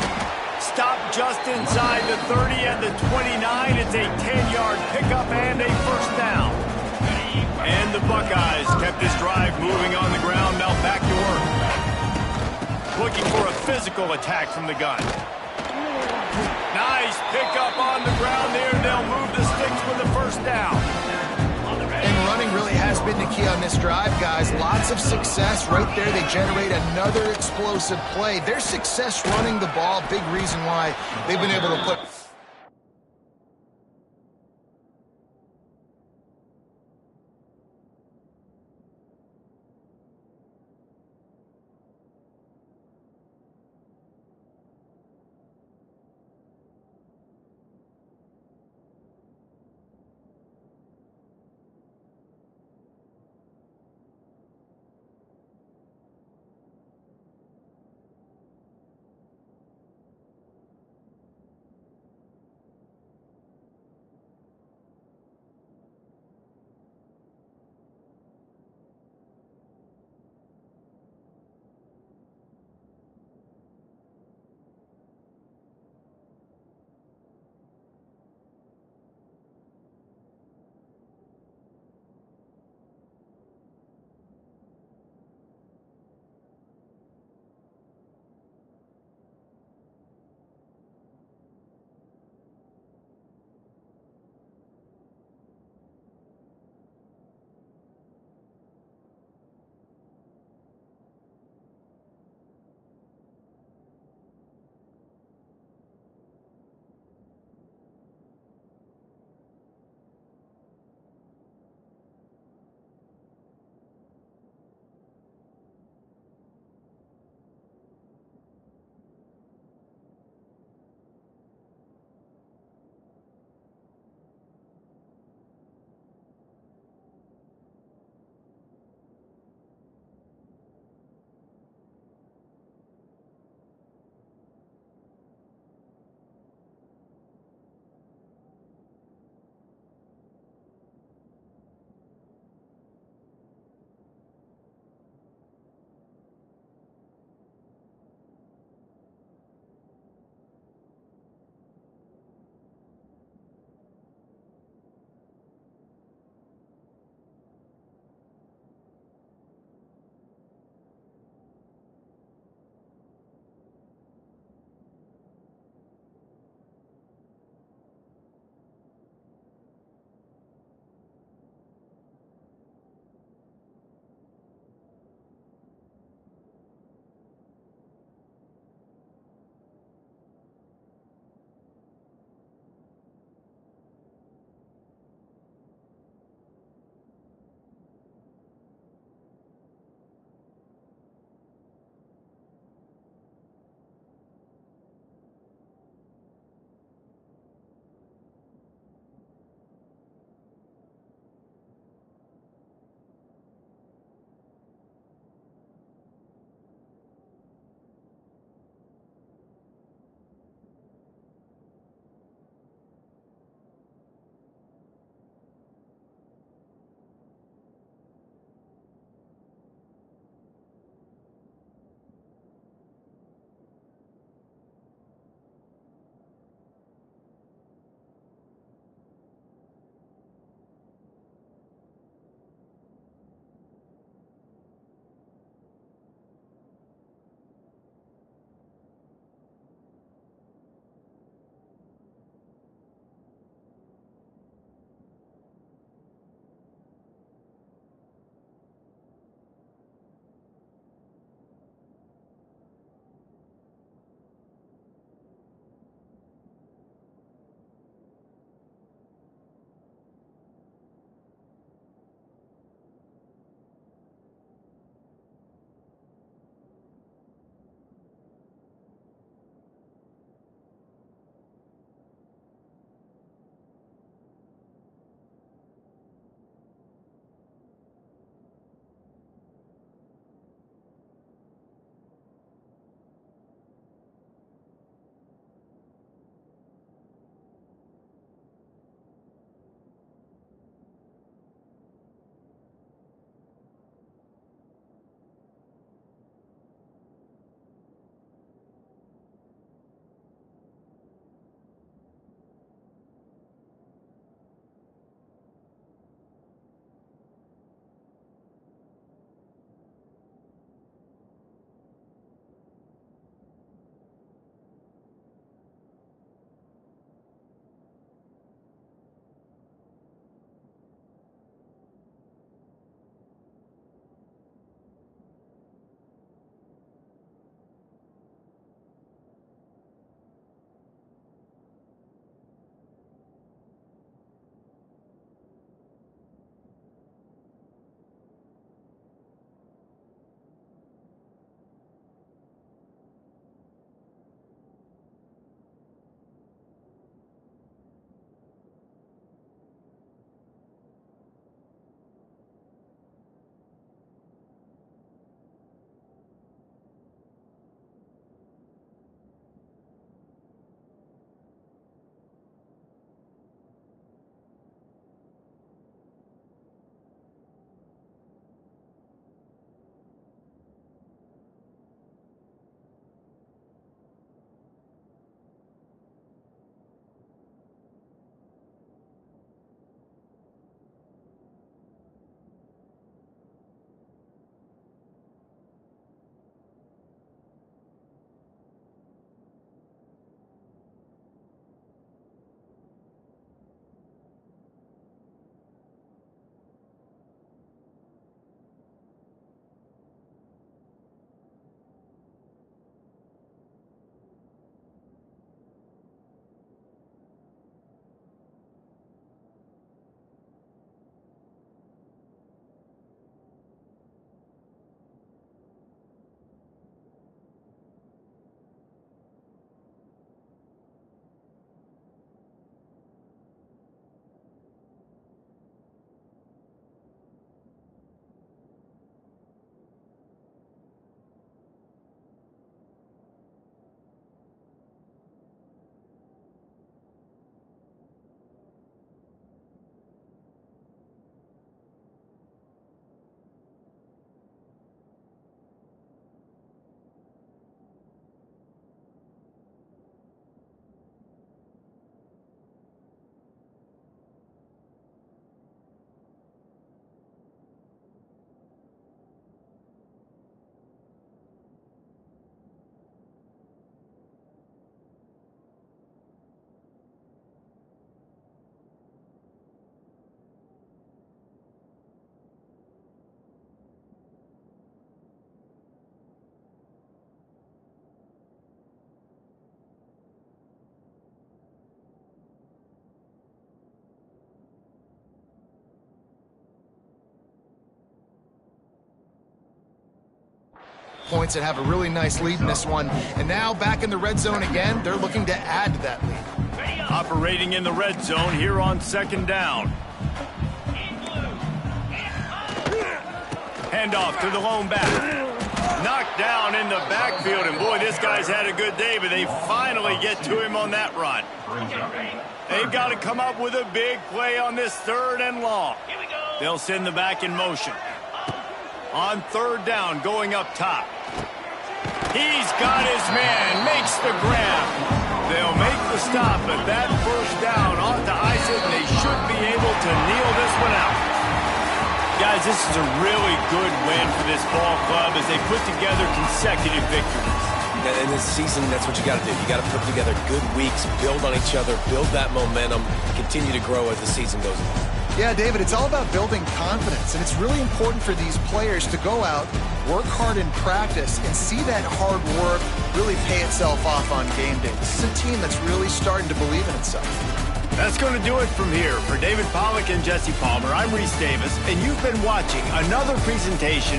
Stop just inside the 30 and the 29. It's a 10-yard pickup and a first down. And the Buckeyes kept this drive moving on the ground. Now back to work. Looking for a physical attack from the gun. Nice pickup on the ground there. They'll move the sticks for the first down. And running really has been the key on this drive, guys. Lots of success right there. They generate another explosive play. Their success running the ball, big reason why they've been able to put... points and have a really nice lead in this one. And now back in the red zone again, they're looking to add to that lead. Operating in the red zone here on 2nd down. Handoff to the lone back. Knocked down in the backfield, and boy, this guy's had a good day, but they finally get to him on that run. They've got to come up with a big play on this 3rd and long. They'll send the back in motion. On 3rd down, going up top. He's got his man, makes the grab. They'll make the stop, but that 1st down ought to ice it, and they should be able to kneel this one out. Guys, this is a really good win for this ball club as they put together consecutive victories. In this season, that's what you got to do. You got to put together good weeks, build on each other, build that momentum, continue to grow as the season goes on. Yeah, David, it's all about building confidence, and it's really important for these players to go out, work hard in practice, and see that hard work really pay itself off on game day. This is a team that's really starting to believe in itself. That's going to do it from here. For David Pollack and Jesse Palmer, I'm Reese Davis, and you've been watching another presentation